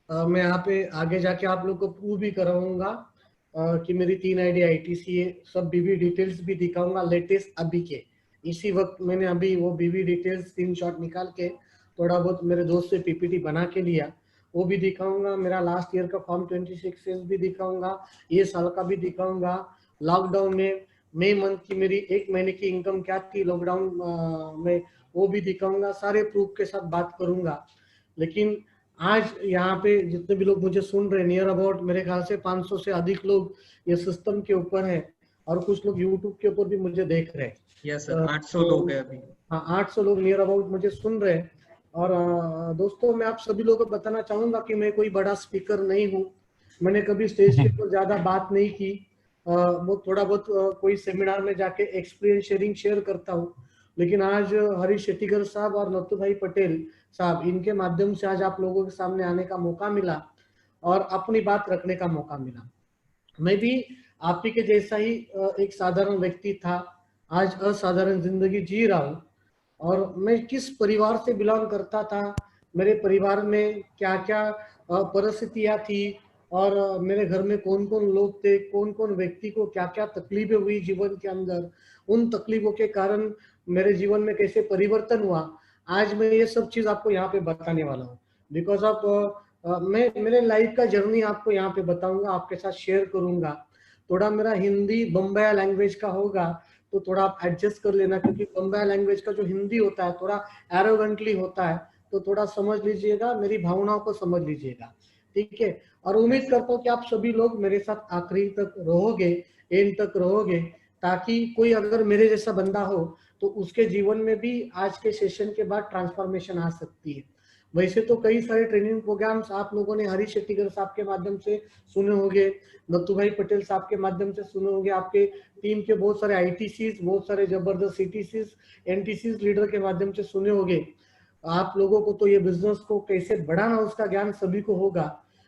मैं यहाँ पे आगे जाके आप लोग को प्रूव भी कराऊंगा कि मेरी 3 आईडी आईटीसी है। सब बीवी डिटेल्स भी दिखाऊंगा लेटेस्ट अभी के। इसी वक्त मैंने अभी वो बीवी डिटेल्स स्क्रीनशॉट निकाल के थोड़ा बहुत मेरे दोस्त से पीपीटी बना के लिया, वो भी दिखाऊंगा। मेरा लास्ट ईयर का फॉर्म 26 भी दिखाऊंगा, ये साल का भी दिखाऊंगा। लॉकडाउन में मई मंथ की मेरी 1 महीने की इनकम क्या थी लॉकडाउन में, वो भी दिखाऊंगा। सारे प्रूफ के साथ बात करूंगा। लेकिन आज यहाँ पे जितने भी लोग मुझे सुन रहे, नियर अबाउट मेरे ख्याल से 500 से अधिक लोग ये सिस्टम के ऊपर है, और कुछ लोग यूट्यूब के ऊपर भी मुझे देख रहे हैं। यस सर, 800 लोग हैं अभी। हाँ, 800 लोग नियर अबाउट मुझे सुन रहे हैं। और दोस्तों, मैं आप सभी लोगों को बताना चाहूंगा कि मैं कोई बड़ा स्पीकर नहीं हूँ। मैंने कभी स्टेज के ऊपर ज्यादा बात नहीं की। वो थोड़ा बहुत कोई सेमिनार में जाके एक्सपीरियंस शेयरिंग शेयर करता हूँ। लेकिन आज हरीश शेट्टीकर साहब और नत्थू भाई पटेल साहब, इनके माध्यम से आज आप लोगों के सामने आने का मौका मिला और अपनी बात रखने का मौका मिला। मैं भी आप ही के जैसा ही एक साधारण व्यक्ति था, आज असाधारण जिंदगी जी रहा हूँ। और मैं किस परिवार से बिलोंग करता था, मेरे परिवार में क्या क्या परिस्थितियां थी, और मेरे घर में कौन कौन लोग थे, कौन कौन व्यक्ति को क्या क्या तकलीफें हुई जीवन के अंदर, उन तकलीफों के कारण मेरे जीवन में कैसे परिवर्तन हुआ, आज मैं ये सब चीज आपको यहाँ पे बताने वाला हूँ। बिकॉज ऑफ मैं मेरे लाइफ का जर्नी आपको यहाँ पे बताऊंगा, आपके साथ शेयर करूंगा। थोड़ा मेरा हिंदी बम्बई लैंग्वेज का होगा तो थोड़ा आप एडजस्ट कर लेना, क्योंकि बम्बई लैंग्वेज का जो हिंदी होता है थोड़ा एरोगेंटली होता है, तो थोड़ा समझ लीजिएगा, मेरी भावनाओं को समझ लीजिएगा, ठीक है। और उम्मीद करता हूँ कि आप सभी लोग मेरे साथ आखिरी तक रहोगे, एंड तक रहोगे, ताकि कोई अगर मेरे जैसा बंदा हो तो उसके जीवन में भी आज के सेशन के बाद ट्रांसफॉर्मेशन आ सकती है। वैसे तो कई सारे ट्रेनिंग प्रोग्राम्स आप लोगों ने हरीश शेट्टीकर साहब के माध्यम से सुने होंगे, नत्थू भाई पटेल साहब के माध्यम से सुने होंगे, आपके टीम के बहुत सारे आईटीसीज, बहुत सारे जबरदस्त सीटीसीज, एनटीसीज लीडर के माध्यम से सुने होंगे। आप लोगों को तो ये बिजनेस को कैसे बढ़ाना उसका ज्ञान सभी को होगा।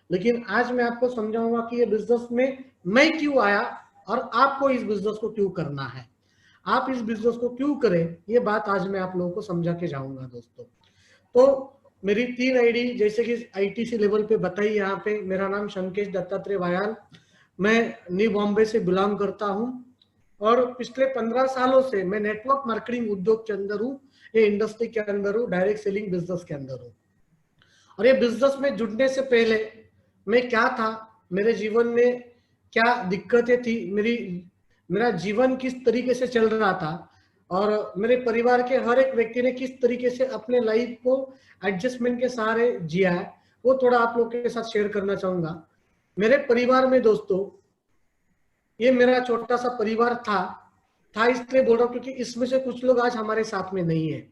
लेकिन आज मैं आपको समझाऊंगा कि ये बिजनेस में मैं क्यों आया और आपको इस बिजनेस को क्यों करना है, आप इस बिजनेस को क्यों करें, ये बात आज मैं आप लोगों को समझा के जाऊंगा दोस्तों। तो मेरी 3 आईडी जैसे कि आईटीसी लेवल पे बताई यहाँ पे, मेरा नाम शंकेश दत्तात्रेय वायाल, मैं न्यू बॉम्बे से बिलोंग करता हूँ, और पिछले 15 सालों से मैं नेटवर्क मार्केटिंग उद्योग के अंदर हूँ, ये इंडस्ट्री के अंदर हूँ, डायरेक्ट सेलिंग बिजनेस के अंदर हूँ। और ये बिजनेस में जुड़ने से पहले मैं क्या था, मेरे जीवन में क्या दिक्कतें थी, मेरा जीवन किस तरीके से चल रहा था, और मेरे परिवार के हर एक व्यक्ति ने किस तरीके से अपने लाइफ को एडजस्टमेंट के सहारे जिया है, वो थोड़ा आप लोग के साथ शेयर करना चाहूंगा। मेरे परिवार में दोस्तों, ये मेरा छोटा सा परिवार था इसलिए बोल रहा हूँ क्योंकि इसमें से कुछ लोग आज हमारे साथ में नहीं है।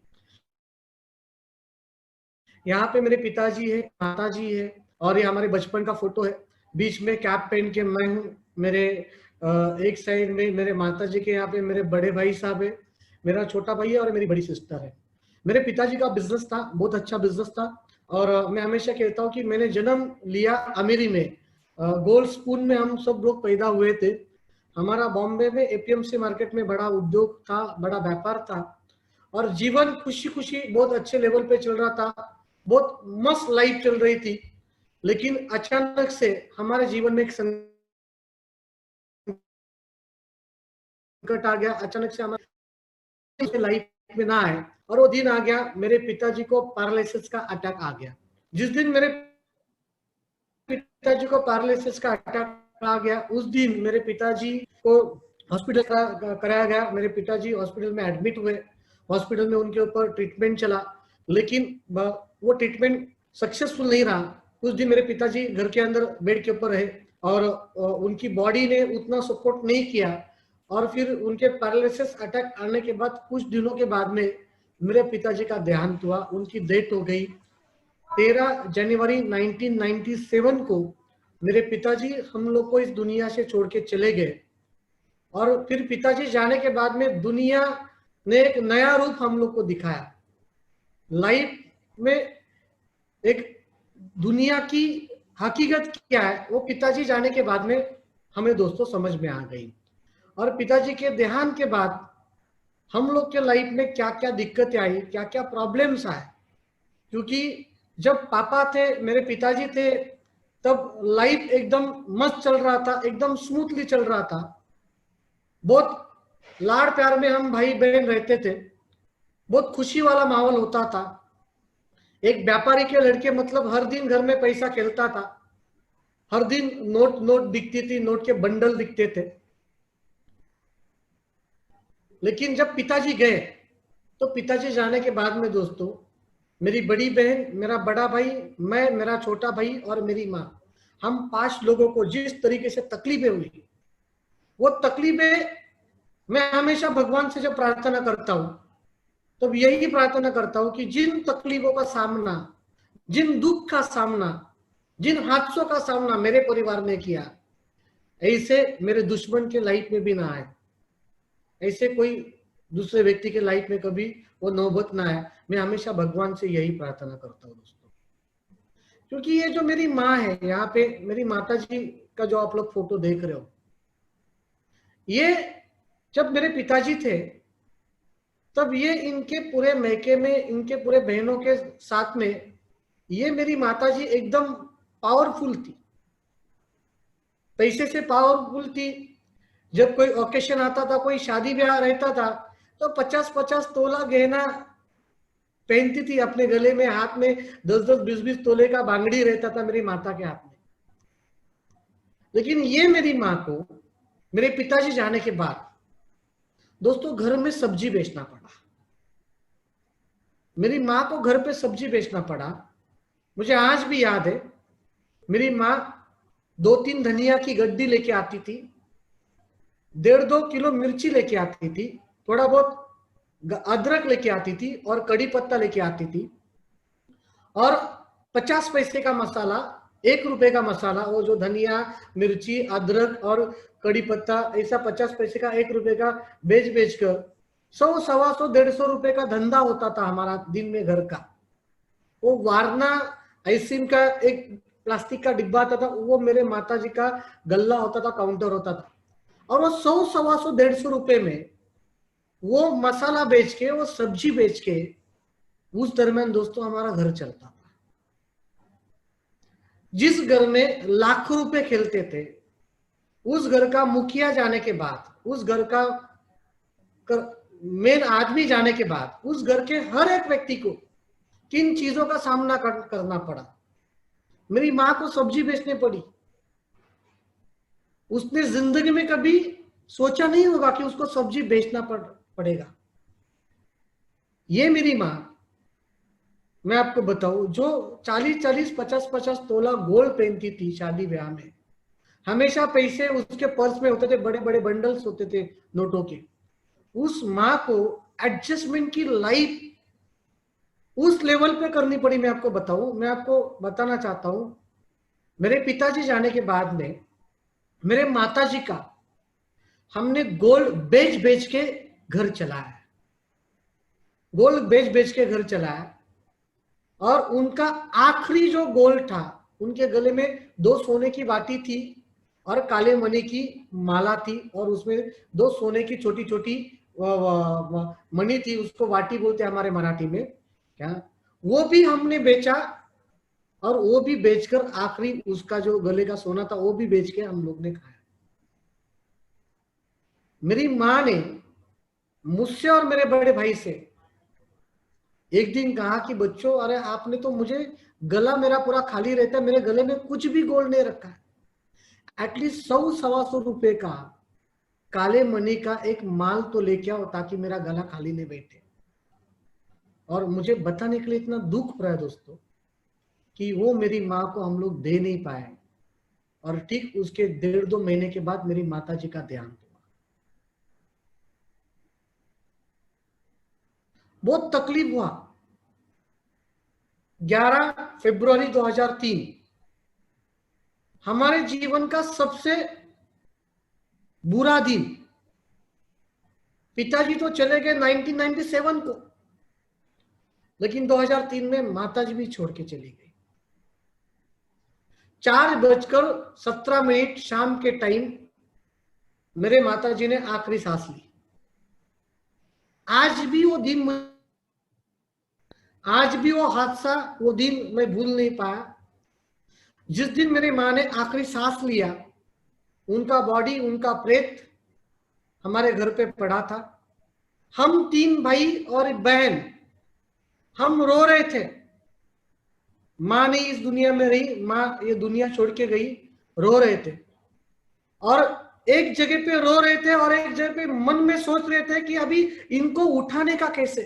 यहाँ पे मेरे पिताजी है, माताजी है, और ये हमारे बचपन का फोटो है। बीच में कैप पहन के मैं हूँ, मेरे एक साइड में मेरे माताजी के यहाँ पे मेरे बड़े भाई साहब है, मेरा छोटा भाई है और मेरी बड़ी सिस्टर है। मेरे पिताजी का बिजनेस था, बहुत अच्छा बिजनेस था, और मैं हमेशा कहता हूँ कि मैंने जन्म लिया अमीरी में, गोल्ड स्पून में हम सब लोग पैदा हुए थे। हमारा बॉम्बे में एपीएमसी मार्केट में बड़ा उद्योग था, बड़ा व्यापार था, और जीवन खुशी खुशी बहुत अच्छे लेवल पे चल रहा था, बहुत मस्त लाइफ चल रही थी। लेकिन अचानक से हमारे जीवन में एक संकट आ गया, अचानक से हमारे लाइफ में ना आए, और वो दिन आ गया, मेरे पिताजी को पैरालिसिस का अटैक आ गया। जिस दिन मेरे पिताजी को पैरालिसिस का अटैक आ गया, उस दिन मेरे पिताजी को हॉस्पिटल कराया गया। मेरे पिताजी हॉस्पिटल में एडमिट हुए, हॉस्पिटल में उनके ऊपर ट्रीटमेंट चला, लेकिन वो ट्रीटमेंट सक्सेसफुल नहीं रहा। कुछ दिन मेरे पिताजी घर के अंदर बेड के ऊपर रहे, और उनकी बॉडी ने उतना सपोर्ट नहीं किया, और फिर उनके पैरालिसिस अटैक आने के बाद कुछ दिनों के बाद में मेरे पिताजी का देहांत हुआ, उनकी डेथ हो गई। 13 जनवरी 1997 को मेरे पिताजी हम लोग को इस दुनिया से छोड़ के चले गए। और फिर पिताजी जाने के बाद में दुनिया ने एक नया रूप हम लोग को दिखाया। लाइफ में एक दुनिया की हकीकत क्या है, वो पिताजी जाने के बाद में हमें दोस्तों समझ में आ गई। और पिताजी के देहांत के बाद हम लोग के लाइफ में क्या क्या दिक्कतें आई, क्या क्या प्रॉब्लम्स आए, क्योंकि जब पापा थे, मेरे पिताजी थे, तब लाइफ एकदम मस्त चल रहा था, एकदम स्मूथली चल रहा था, बहुत लाड़ प्यार में हम भाई बहन रहते थे, बहुत खुशी वाला माहौल होता था। एक व्यापारी के लड़के मतलब हर दिन घर में पैसा खेलता था, हर दिन नोट नोट दिखती थी, नोट के बंडल दिखते थे। लेकिन जब पिताजी गए तो पिताजी जाने के बाद में दोस्तों, मेरी बड़ी बहन, मेरा बड़ा भाई, मैं, मेरा छोटा भाई और मेरी माँ, हम 5 लोगों को जिस तरीके से तकलीफें हुई, वो तकलीफें मैं हमेशा भगवान से जब प्रार्थना करता हूं तब यही प्रार्थना करता हूं कि जिन तकलीफों का सामना, जिन दुख का सामना, जिन हादसों का सामना मेरे परिवार ने किया, ऐसे मेरे दुश्मन के लाइफ में भी ना आए, ऐसे कोई दूसरे व्यक्ति के लाइफ में कभी वो नौबत ना आए। मैं हमेशा भगवान से यही प्रार्थना करता हूँ दोस्तों। क्योंकि ये जो मेरी माँ है, यहाँ पे मेरी माता जी का जो आप लोग फोटो देख रहे हो, ये जब मेरे पिताजी थे तब ये इनके पूरे मैके में, इनके पूरे बहनों के साथ में, ये मेरी माता जी एकदम पावरफुल थी, पैसे से पावरफुल थी। जब कोई ओकेशन आता था, कोई शादी ब्याह रहता था, तो 50-50 तोला गहना पहनती थी अपने गले में, हाथ में 10-10, 20-20 तोले का बांगड़ी रहता था मेरी माता के हाथ में। लेकिन ये मेरी माँ को मेरे पिताजी जाने के बाद दोस्तों घर में सब्जी बेचना पड़ा। मेरी माँ को घर पे सब्जी बेचना पड़ा। मुझे आज भी याद है, मेरी माँ 2-3 धनिया की गड्डी लेके आती थी, 1.5-2 किलो मिर्ची लेके आती थी, थोड़ा बहुत अदरक लेके आती थी और कड़ी पत्ता लेके आती थी, और 50 पैसे का मसाला, 1 रुपए का मसाला, वो जो धनिया, मिर्ची, अदरक और कड़ी पत्ता, ऐसा 50 पैसे का, 1 रुपए का बेच बेच कर 100, 125, 150 रुपए का धंधा होता था हमारा दिन में घर का। वो वारना आइसक्रीम का एक प्लास्टिक का डिब्बा आता था, वो मेरे माता जी का गल्ला होता था, काउंटर होता था, और वो 100, 125, 150 रुपए में वो मसाला बेच के, वो सब्जी बेच के, उस दरमियान दोस्तों हमारा घर चलता था। जिस घर में लाखों रुपए खेलते थे, उस घर का मुखिया जाने के बाद, उस घर का मेन आदमी जाने के बाद, उस घर के हर एक व्यक्ति को किन चीजों का सामना करना पड़ा। मेरी माँ को सब्जी बेचनी पड़ी। उसने जिंदगी में कभी सोचा नहीं होगा कि उसको सब्जी बेचना पड़ेगा। ये मेरी माँ, मैं आपको बताऊं, जो 40-40, 50-50 तोला गोल्ड पहनती थी शादी ब्याह में, हमेशा पैसे उसके पर्स में होते थे, बड़े बड़े बंडल्स होते थे नोटों के। उस माँ को एडजस्टमेंट की लाइफ उस लेवल पे करनी पड़ी। मैं आपको बताऊं, मैं आपको बताना चाहता हूं, मेरे पिताजी जाने के बाद में मेरे माताजी का हमने गोल्ड बेच बेच के घर चलाया, गोल्ड बेच बेच के घर चलाया। और उनका आखिरी जो गोल्ड था, उनके गले में 2 सोने की बाटी थी और काले मणि की माला थी, और उसमें 2 सोने की छोटी छोटी मणि थी, उसको वाटी बोलते हैं हमारे मराठी में क्या, वो भी हमने बेचा। और वो भी बेचकर आखिरी उसका जो गले का सोना था वो भी बेच के हम लोग ने खाया। मेरी माँ ने मुझसे और मेरे बड़े भाई से एक दिन कहा कि बच्चों, अरे आपने तो मुझे, गला मेरा पूरा खाली रहता है, मेरे गले में कुछ भी गोल्ड नहीं रखा है, एटलीस्ट 100-125 रुपए का काले मणि का एक माल तो लेके आओ ताकि मेरा गला खाली नहीं बैठे। और मुझे बताने के लिए इतना दुख पड़ा है दोस्तों कि वो मेरी माँ को हम लोग दे नहीं पाए। और ठीक उसके 1.5-2 महीने के बाद मेरी माता जी का देहांत हुआ। बहुत तकलीफ हुआ। 11 फरवरी 2003 हमारे जीवन का सबसे बुरा दिन। पिताजी तो चले गए 1997 को, लेकिन 2003 में माताजी भी छोड़ के चली गई। 4:17 शाम के टाइम मेरे माताजी ने आखिरी सांस ली। आज भी वो दिन, आज भी वो हादसा, वो दिन मैं भूल नहीं पाया। जिस दिन मेरी माँ ने आखिरी सांस लिया, उनका बॉडी, उनका प्रेत हमारे घर पे पड़ा था। हम 3 भाई और एक बहन, हम रो रहे थे। माँ नहीं इस दुनिया में रही, माँ ये दुनिया छोड़ के गई, रो रहे थे। और एक जगह पे रो रहे थे और एक जगह पे मन में सोच रहे थे कि अभी इनको उठाने का कैसे,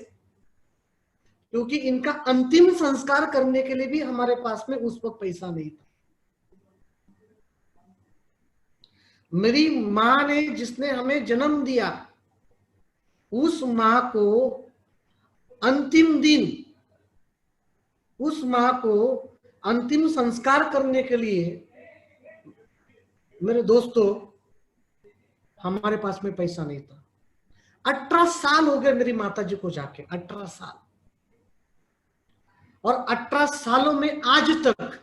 क्योंकि इनका अंतिम संस्कार करने के लिए भी हमारे पास में उस वक्त पैसा नहीं था। मेरी माँ ने, जिसने हमें जन्म दिया, उस माँ को अंतिम दिन, उस माँ को अंतिम संस्कार करने के लिए मेरे दोस्तों हमारे पास में पैसा नहीं था। 18 साल हो गए मेरी माता जी को जाके, 18 साल। और 18 सालों में आज तक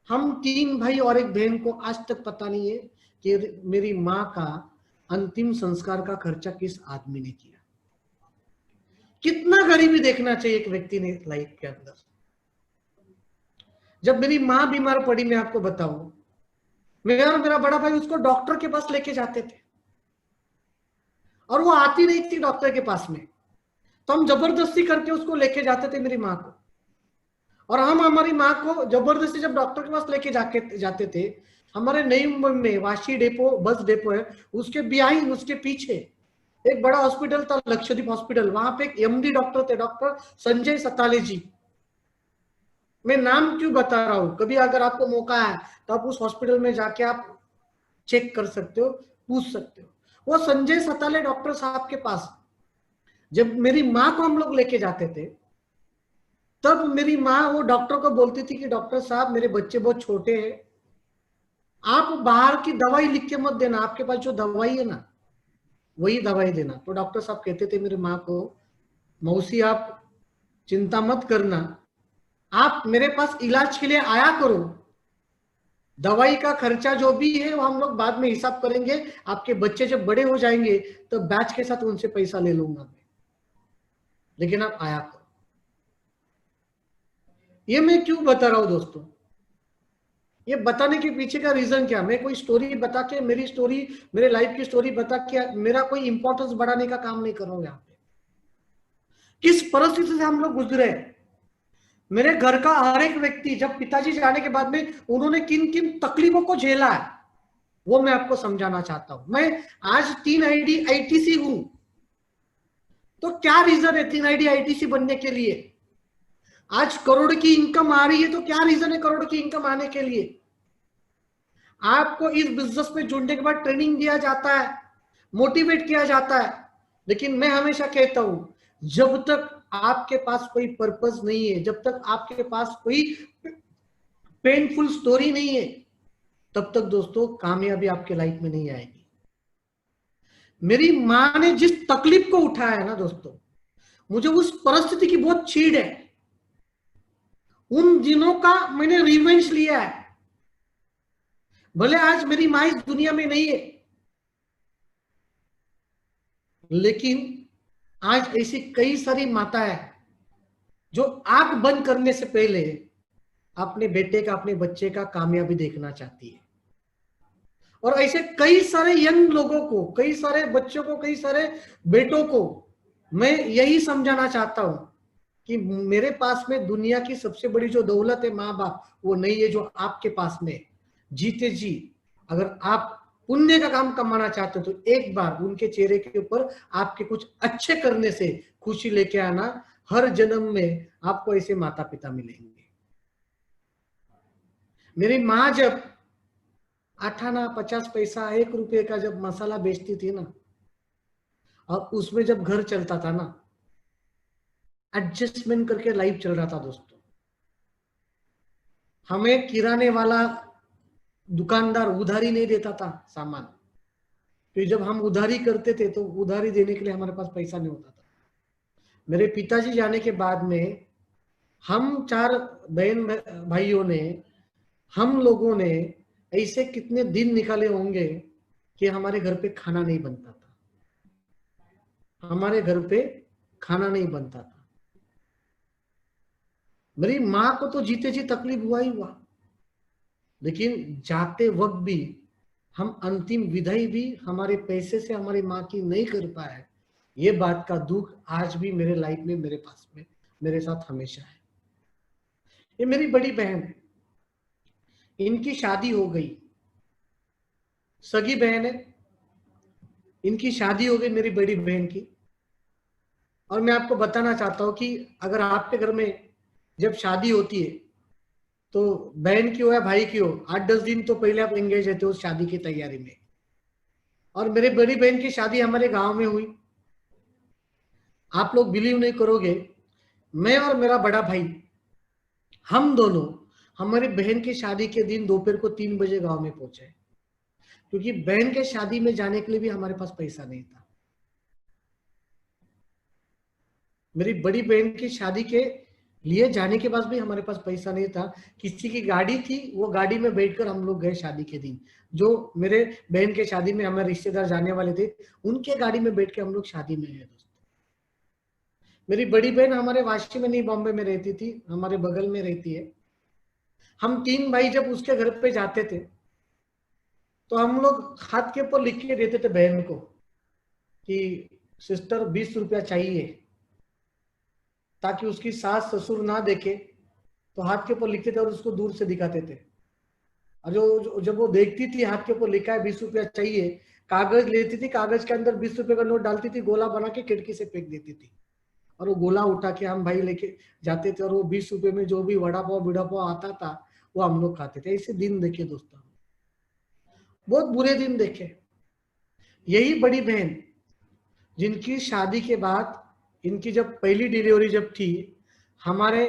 हम 3 भाई और एक बहन को आज तक पता नहीं है कि मेरी माँ का अंतिम संस्कार का खर्चा किस आदमी ने किया। कितना गरीबी देखना चाहिए एक व्यक्ति ने लाइफ के अंदर। जब मेरी माँ बीमार पड़ी, मैं आपको बताऊं, मैं और मेरा बड़ा भाई उसको डॉक्टर के पास लेके जाते थे और वो आती नहीं थी डॉक्टर के पास में, तो हम जबरदस्ती करके उसको लेके जाते थे मेरी माँ को। और हम हमारी माँ को जबरदस्ती जब डॉक्टर के पास लेके जाते थे, हमारे नई मुंबई में वाशी डेपो, बस डेपो है, उसके बिहाइंड, उसके पीछे एक बड़ा हॉस्पिटल था, लक्षद्वीप हॉस्पिटल। वहां पे एक एमडी डॉक्टर थे, डॉक्टर संजय सताले जी। मैं नाम क्यों बता रहा हूं, कभी अगर आपको मौका है तो आप उस हॉस्पिटल में जाके आप चेक कर सकते हो, पूछ सकते हो। वो संजय सताले डॉक्टर साहब के पास जब मेरी माँ को हम लोग लेके जाते थे, तब मेरी माँ वो डॉक्टर को बोलती थी कि डॉक्टर साहब मेरे बच्चे बहुत छोटे हैं, आप बाहर की दवाई लिख के मत देना, आपके पास जो दवाई है ना वही दवाई देना। तो डॉक्टर साहब कहते थे मेरी माँ को, मौसी आप चिंता मत करना, आप मेरे पास इलाज के लिए आया करो, दवाई का खर्चा जो भी है वो हम लोग बाद में हिसाब करेंगे, आपके बच्चे जब बड़े हो जाएंगे तो बैच के साथ उनसे पैसा ले लूंगा मैं, लेकिन आप आया करो। ये मैं क्यों बता रहा हूं दोस्तों, ये बताने के पीछे का रीजन क्या, मैं कोई स्टोरी बता के, मेरी स्टोरी, मेरे लाइफ की स्टोरी बता के मेरा कोई इंपॉर्टेंस बढ़ाने का काम नहीं कर रहा हूं। यहाँ पे किस परिस्थिति से हम लोग गुजरे, मेरे घर का हर एक व्यक्ति, जब पिताजी जाने के बाद में उन्होंने किन किन तकलीफों को झेला है, वो मैं आपको समझाना चाहता हूं। मैं आज 3 आईडी आईटीसी हूं, तो क्या रीजन है 3 आईडी आईटीसी बनने के लिए? आज करोड़ की इनकम आ रही है, तो क्या रीजन है करोड़ की इनकम आने के लिए? आपको इस बिजनेस में जुड़ने के बाद ट्रेनिंग दिया जाता है, मोटिवेट किया जाता है, लेकिन मैं हमेशा कहता हूं, जब तक आपके पास कोई पर्पस नहीं है, जब तक आपके पास कोई पेनफुल स्टोरी नहीं है, तब तक दोस्तों कामयाबी आपके लाइफ में नहीं आएगी। मेरी माँ ने जिस तकलीफ को उठाया है ना दोस्तों, मुझे उस परिस्थिति की बहुत चीड़ है। उन दिनों का मैंने रिवेंज लिया है। भले आज मेरी माँ इस दुनिया में नहीं है, लेकिन आज ऐसी कई सारी माता है जो आंख बंद करने से पहले अपने बेटे का, अपने बच्चे का कामयाबी देखना चाहती है। और ऐसे कई सारे यंग लोगों को, कई सारे बच्चों को, कई सारे बेटों को मैं यही समझाना चाहता हूं कि मेरे पास में दुनिया की सबसे बड़ी जो दौलत है माँ बाप, वो नहीं है जो आपके पास में। जीते जी अगर आप पुण्य का काम कमाना चाहते हो तो एक बार उनके चेहरे के ऊपर आपके कुछ अच्छे करने से खुशी लेके आना। हर जन्म में आपको ऐसे माता पिता मिलेंगे। मेरी माँ जब 8 आना 50 पैसा 1 रुपये का जब मसाला बेचती थी ना, और उसमें जब घर चलता था ना, एडजस्टमेंट करके लाइफ चल रहा था दोस्तों। हमें किराने वाला दुकानदार उधारी नहीं देता था सामान, तो जब हम उधारी करते थे तो उधारी देने के लिए हमारे पास पैसा नहीं होता था। मेरे पिताजी जाने के बाद में हम 4 बहन भाइयों ने, हम लोगों ने ऐसे कितने दिन निकाले होंगे कि हमारे घर पे खाना नहीं बनता था, हमारे घर पे खाना नहीं बनता था। मेरी माँ को तो जीते जी तकलीफ हुआ ही हुआ। लेकिन जाते वक्त भी हम अंतिम विदाई भी हमारे पैसे से हमारी माँ की नहीं कर पाए। ये बात का दुख आज भी मेरे लाइफ में, मेरे पास में, मेरे साथ हमेशा है। ये मेरी बड़ी बहन है, इनकी शादी हो गई, सगी बहन है, इनकी शादी हो गई मेरी बड़ी बहन की। और मैं आपको बताना चाहता हूं कि अगर आपके घर में जब शादी होती है तो बहन की हो या भाई की हो, 8-10 दिन तो पहले आप एंगेज रहते हो उस शादी की तैयारी में। और मेरी बड़ी बहन की शादी हमारे गांव में हुई। आप लोग बिलीव नहीं करोगे, मैं और मेरा बड़ा भाई, हम दोनों हमारी बहन की शादी के दिन दोपहर को 3 बजे गांव में पहुंचे, क्योंकि बहन के शादी में जाने के लिए भी हमारे पास पैसा नहीं था। मेरी बड़ी बहन की शादी के लिए जाने के बाद भी हमारे पास पैसा नहीं था। किसी की गाड़ी थी, वो गाड़ी में बैठकर हम लोग गए शादी के दिन। जो मेरे बहन के शादी में हमारे रिश्तेदार जाने वाले थे, उनके गाड़ी में बैठ के हम लोग शादी में गए। मेरी बड़ी बहन हमारे वाशी में नहीं, बॉम्बे में रहती थी, हमारे बगल में रहती है। हम 3 भाई जब उसके घर पे जाते थे तो हम लोग हाथ के ऊपर लिख के देते थे बहन को कि सिस्टर 20 रुपया चाहिए, ताकि उसकी सास ससुर ना देखे। तो हाथ के ऊपर लिखते थे और उसको दूर से दिखाते थे। और जब वो देखती थी हाथ के ऊपर लिखा है 20 रुपया चाहिए, कागज लेती थी, कागज के अंदर 20 रुपये का नोट डालती थी, गोला बना के खिड़की से फेंक देती थी। और वो गोला उठा के हम भाई लेके जाते थे और वो 20 रुपये में जो भी वड़ा पाव बिड़ा पाव आता था वो हम लोग खाते थे। ऐसे दिन देखे दोस्तों, बहुत बुरे दिन देखे। यही बड़ी बहन जिनकी शादी के बाद इनकी जब पहली डिलीवरी जब थी, हमारे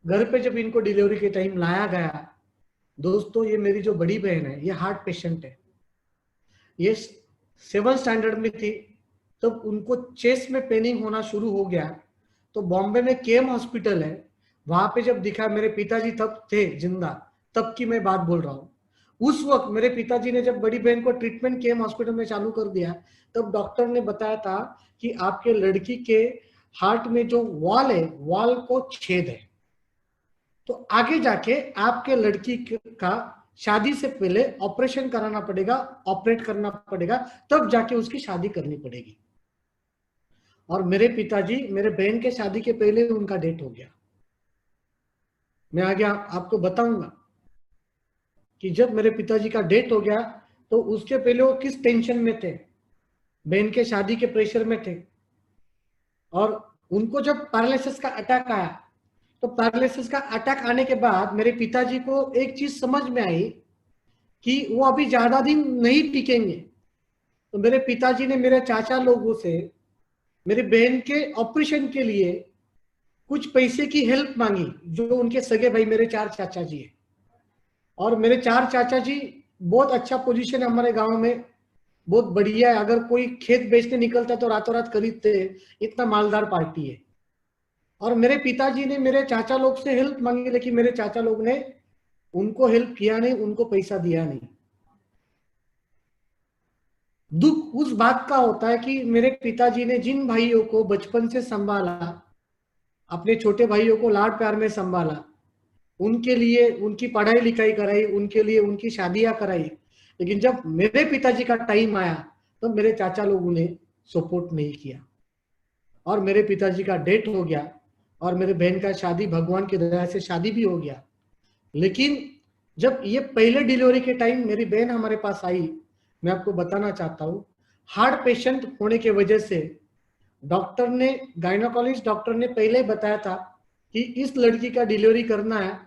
घर पे जब इनको डिलीवरी के टाइम लाया गया, दोस्तों ये मेरी जो बड़ी बहन है ये हार्ट पेशेंट है। ये 7th स्टैंडर्ड में थी तब उनको चेस्ट में पेनिंग होना शुरू हो गया। तो बॉम्बे में केम हॉस्पिटल है, वहां पे जब दिखा, मेरे पिताजी तब थे जिंदा, तब की मैं बात बोल रहा हूँ। उस वक्त मेरे पिताजी ने जब बड़ी बहन को ट्रीटमेंट केम हॉस्पिटल में चालू कर दिया, तब डॉक्टर ने बताया था कि आपके लड़की के हार्ट में जो वॉल है, वॉल को छेद है, तो आगे जाके आपके लड़की का शादी से पहले ऑपरेशन कराना पड़ेगा, ऑपरेट करना पड़ेगा, तब जाके उसकी शादी करनी पड़ेगी। और मेरे पिताजी, मेरे बहन के शादी के पहले उनका डेथ हो गया। मैं आगे आपको बताऊंगा कि जब मेरे पिताजी का डेथ हो गया तो उसके पहले वो किस टेंशन में थे, बहन के शादी के प्रेशर में थे। और उनको जब पैरालिसिस का अटैक आया, तो पैरालिसिस का अटैक आने के बाद मेरे पिताजी को एक चीज समझ में आई कि वो अभी ज्यादा दिन नहीं टिकेंगे। तो मेरे पिताजी ने मेरे चाचा लोगों से मेरी बहन के ऑपरेशन के लिए कुछ पैसे की हेल्प मांगी, जो उनके सगे भाई मेरे 4 चाचा जी है। और मेरे 4 चाचा जी बहुत अच्छा पोजीशन है हमारे गांव में, बहुत बढ़िया है। अगर कोई खेत बेचने निकलता तो रातों रात खरीदते, इतना मालदार पार्टी है। और मेरे पिताजी ने मेरे चाचा लोग से हेल्प मांगी, लेकिन मेरे चाचा लोग ने उनको हेल्प किया नहीं, उनको पैसा दिया नहीं। दुख उस बात का होता है कि मेरे पिताजी ने जिन भाइयों को बचपन से संभाला, अपने छोटे भाइयों को लाड प्यार में संभाला, उनके लिए उनकी पढ़ाई लिखाई कराई, उनके लिए उनकी शादियां कराई, लेकिन जब मेरे पिताजी का टाइम आया तो मेरे चाचा लोगों ने सपोर्ट नहीं किया और मेरे पिताजी का डेथ हो गया। और मेरे बहन का शादी भगवान की दया से शादी भी हो गया। लेकिन जब ये पहले डिलीवरी के टाइम मेरी बहन हमारे पास आई, मैं आपको बताना चाहता हूँ, हार्ट पेशेंट होने की वजह से डॉक्टर ने, गायनोकोलॉजिस्ट डॉक्टर ने पहले ही बताया था कि इस लड़की का डिलीवरी करना है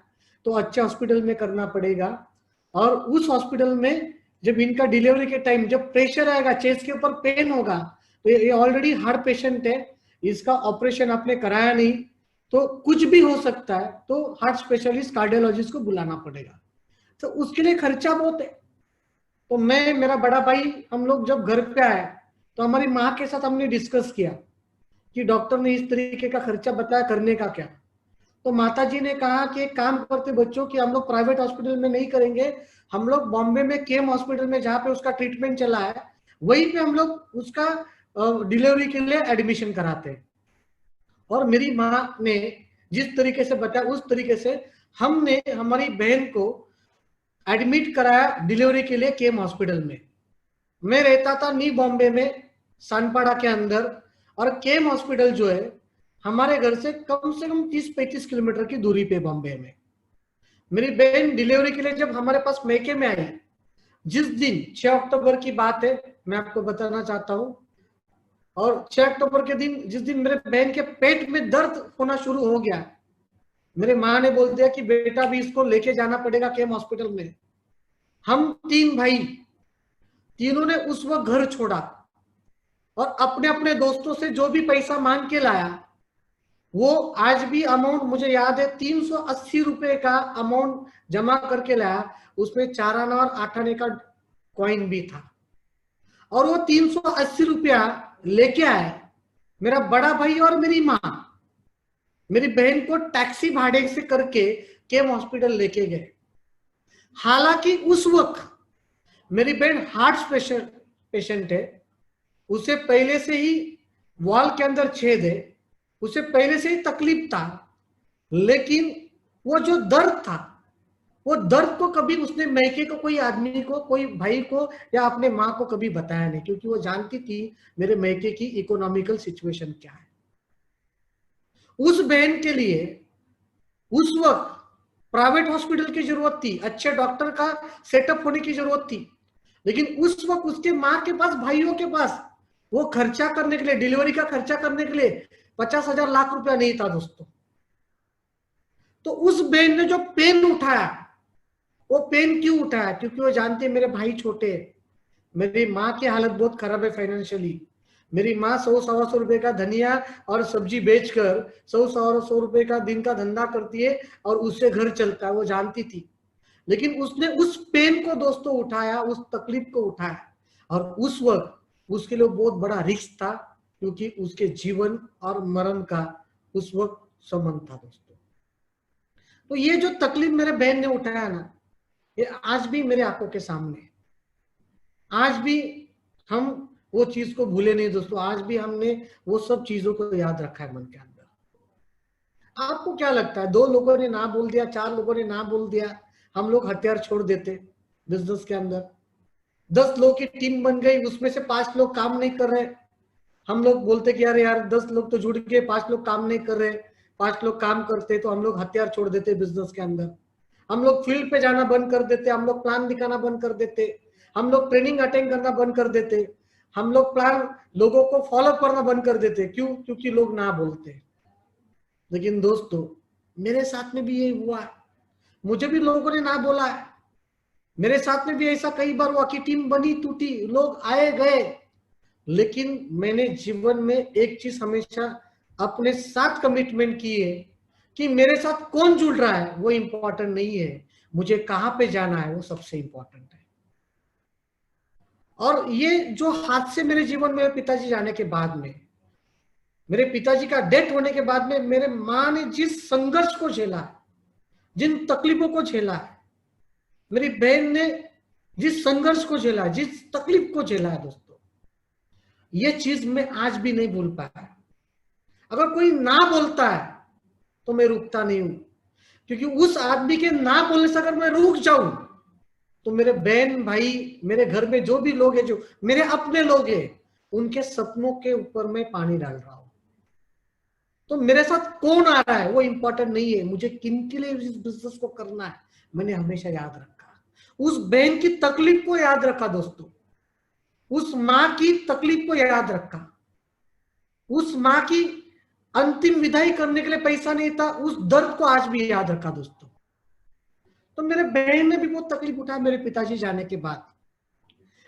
तो अच्छे हॉस्पिटल में करना पड़ेगा। और उस हॉस्पिटल में जब इनका डिलीवरी के टाइम जब प्रेशर आएगा, चेस्ट के ऊपर पेन होगा, तो ये ऑलरेडी हार्ट पेशेंट है, इसका ऑपरेशन आपने कराया नहीं तो कुछ भी हो सकता है, तो हार्ट स्पेशलिस्ट कार्डियोलॉजिस्ट को बुलाना पड़ेगा, तो उसके लिए खर्चा बहुत है। तो मैं, मेरा बड़ा भाई, हम लोग जब घर पे आए तो हमारी माँ के साथ हमने डिस्कस किया कि डॉक्टर ने इस तरीके का खर्चा बताया, करने का क्या। तो माता जी ने कहा कि एक काम करते बच्चों कि हम लोग प्राइवेट हॉस्पिटल में नहीं करेंगे, हम लोग बॉम्बे में केम हॉस्पिटल में जहाँ पे उसका ट्रीटमेंट चला है वहीं पे हम लोग उसका डिलीवरी के लिए एडमिशन कराते हैं। और मेरी माँ ने जिस तरीके से बताया उस तरीके से हमने हमारी बहन को एडमिट कराया डिलीवरी के लिए केम हॉस्पिटल में। मैं रहता था न्यू बॉम्बे में, सानपाड़ा के अंदर, और केम हॉस्पिटल जो है हमारे घर से कम 30-35 किलोमीटर की दूरी पे बॉम्बे में। मेरी बहन डिलीवरी के लिए जब हमारे पास मैके में आई, जिस दिन 6 अक्टूबर की बात है, मैं आपको बताना चाहता हूं, और 6 अक्टूबर के दिन जिस दिन मेरे बहन के पेट में दर्द होना शुरू हो गया, मेरे माँ ने बोल दिया कि बेटा भी इसको लेके जाना पड़ेगा केम हॉस्पिटल में। हम 3 भाई, तीनों ने उस वक्त घर छोड़ा और अपने अपने दोस्तों से जो भी पैसा मांग के लाया, वो आज भी अमाउंट मुझे याद है, 380 रुपए का अमाउंट जमा करके लाया। उसमें 4 आना और 8 आने का कॉइन भी था, और वो 380 रुपया लेके आए मेरा बड़ा भाई और मेरी माँ मेरी बहन को टैक्सी भाड़े से करके केम हॉस्पिटल लेके गए। हालांकि उस वक्त मेरी बहन हार्ट पेशेंट है, उसे पहले से ही वॉल के अंदर छेद है, उसे पहले से ही तकलीफ था, लेकिन वो जो दर्द था, वो दर्द को कभी उसने मैके को, कोई आदमी को, कोई भाई को या अपने माँ को कभी बताया नहीं, क्योंकि वो जानती थी मेरे मैके की इकोनॉमिकल सिचुएशन क्या है। उस बहन के लिए उस वक्त प्राइवेट हॉस्पिटल की जरूरत थी, अच्छे डॉक्टर का सेटअप होने की जरूरत थी, लेकिन उस वक्त उसके माँ के पास, भाइयों के पास वो खर्चा करने के लिए, डिलीवरी का खर्चा करने के लिए 50,000 लाख रुपया नहीं था दोस्तों। तो उस बहन ने जो पेन उठाया, वो पेन क्यों उठाया? क्योंकि वो जानती है मेरे भाई छोटे हैं, मेरी माँ की हालत बहुत खराब है फाइनेंशियली। मेरी माँ 100-125 रुपए का धनिया और सब्जी बेचकर 100-125 रुपए का दिन का धंधा करती है और उससे घर चलता है, वो जानती थी। लेकिन उसने उस पेन को दोस्तों उठाया, उस तकलीफ को उठाया, और उस वक्त उसके लिए बहुत बड़ा रिस्क था, क्योंकि उसके जीवन और मरण का उस वक्त संबंध था दोस्तों। तो ये जो तकलीफ मेरे बहन ने उठाया ना, ये आज भी मेरे आंखों के सामने है। आज भी हम वो चीज को भूले नहीं दोस्तों, आज भी हमने वो सब चीजों को याद रखा है मन के अंदर। आपको क्या लगता है, 2 लोगों ने ना बोल दिया, 4 लोगों ने ना बोल दिया, हम लोग हथियार छोड़ देते बिजनेस के अंदर? 10 लोग की टीम बन गई, उसमें से 5 लोग काम नहीं कर रहे, हम लोग बोलते कि यार 10 लोग तो जुड़ गए, 5 लोग काम नहीं कर रहे, 5 लोग काम करते, तो हम लोग हथियार छोड़ देते बिजनेस के अंदर। हम लोग फील्ड पे जाना बंद कर देते, हम लोग प्लान दिखाना बंद कर देते, हम लोग ट्रेनिंग अटेंड करना बंद कर देते, हम लोग प्लान लोगों को फॉलो करना बंद कर देते। क्यों? क्योंकि लोग ना बोलते। लेकिन दोस्तों मेरे साथ में भी यही हुआ है, मुझे भी लोगों ने ना बोला है, मेरे साथ में भी ऐसा कई बार हुआ कि टीम बनी टूटी, लोग आए गए, लेकिन मैंने जीवन में एक चीज हमेशा अपने साथ कमिटमेंट की है कि मेरे साथ कौन जुड़ रहा है वो इंपॉर्टेंट नहीं है, मुझे कहां पे जाना है वो सबसे इंपॉर्टेंट है। और ये जो हादसे मेरे जीवन में पिताजी जाने के बाद में, मेरे पिताजी का डेथ होने के बाद में, मेरे माँ ने जिस संघर्ष को झेला है, जिन तकलीफों को झेला है, मेरी बहन ने जिस संघर्ष को झेला, जिस तकलीफ को झेला है दोस्तों, ये चीज मैं आज भी नहीं भूल पाया। अगर कोई ना बोलता है तो मैं रुकता नहीं हूं, क्योंकि उस आदमी के ना बोलने से अगर मैं रुक जाऊं तो मेरे बहन भाई, मेरे घर में जो भी लोग हैं, जो मेरे अपने लोग हैं, उनके सपनों के ऊपर मैं पानी डाल रहा हूं। तो मेरे साथ कौन आ रहा है वो इंपॉर्टेंट नहीं है, मुझे किन के लिए इस बिजनेस को करना है मैंने हमेशा याद रखा। उस बहन की तकलीफ को याद रखा दोस्तों, उस माँ की तकलीफ को याद रखा, उस माँ की अंतिम विदाई करने के लिए पैसा नहीं था, उस दर्द को आज भी याद रखा दोस्तों। तो मेरे बहन ने भी बहुत तकलीफ उठाया मेरे पिताजी जाने के बाद।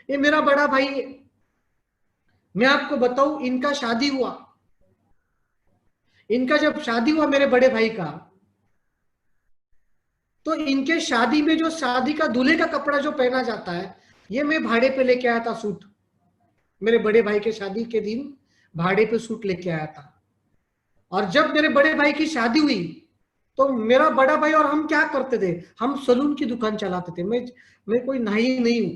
ये मेरा बड़ा भाई है, मैं आपको बताऊं, इनका शादी हुआ, इनका जब शादी हुआ मेरे बड़े भाई का, तो इनके शादी में जो शादी का दूल्हे का कपड़ा जो पहना जाता है, ये मैं भाड़े पे लेके आया था सूट। मेरे बड़े भाई के शादी के दिन भाड़े पे सूट लेके आया था। और जब मेरे बड़े भाई की शादी हुई तो मेरा बड़ा भाई और हम क्या करते थे, हम सलून की दुकान चलाते थे। मैं कोई नाई नहीं हूं,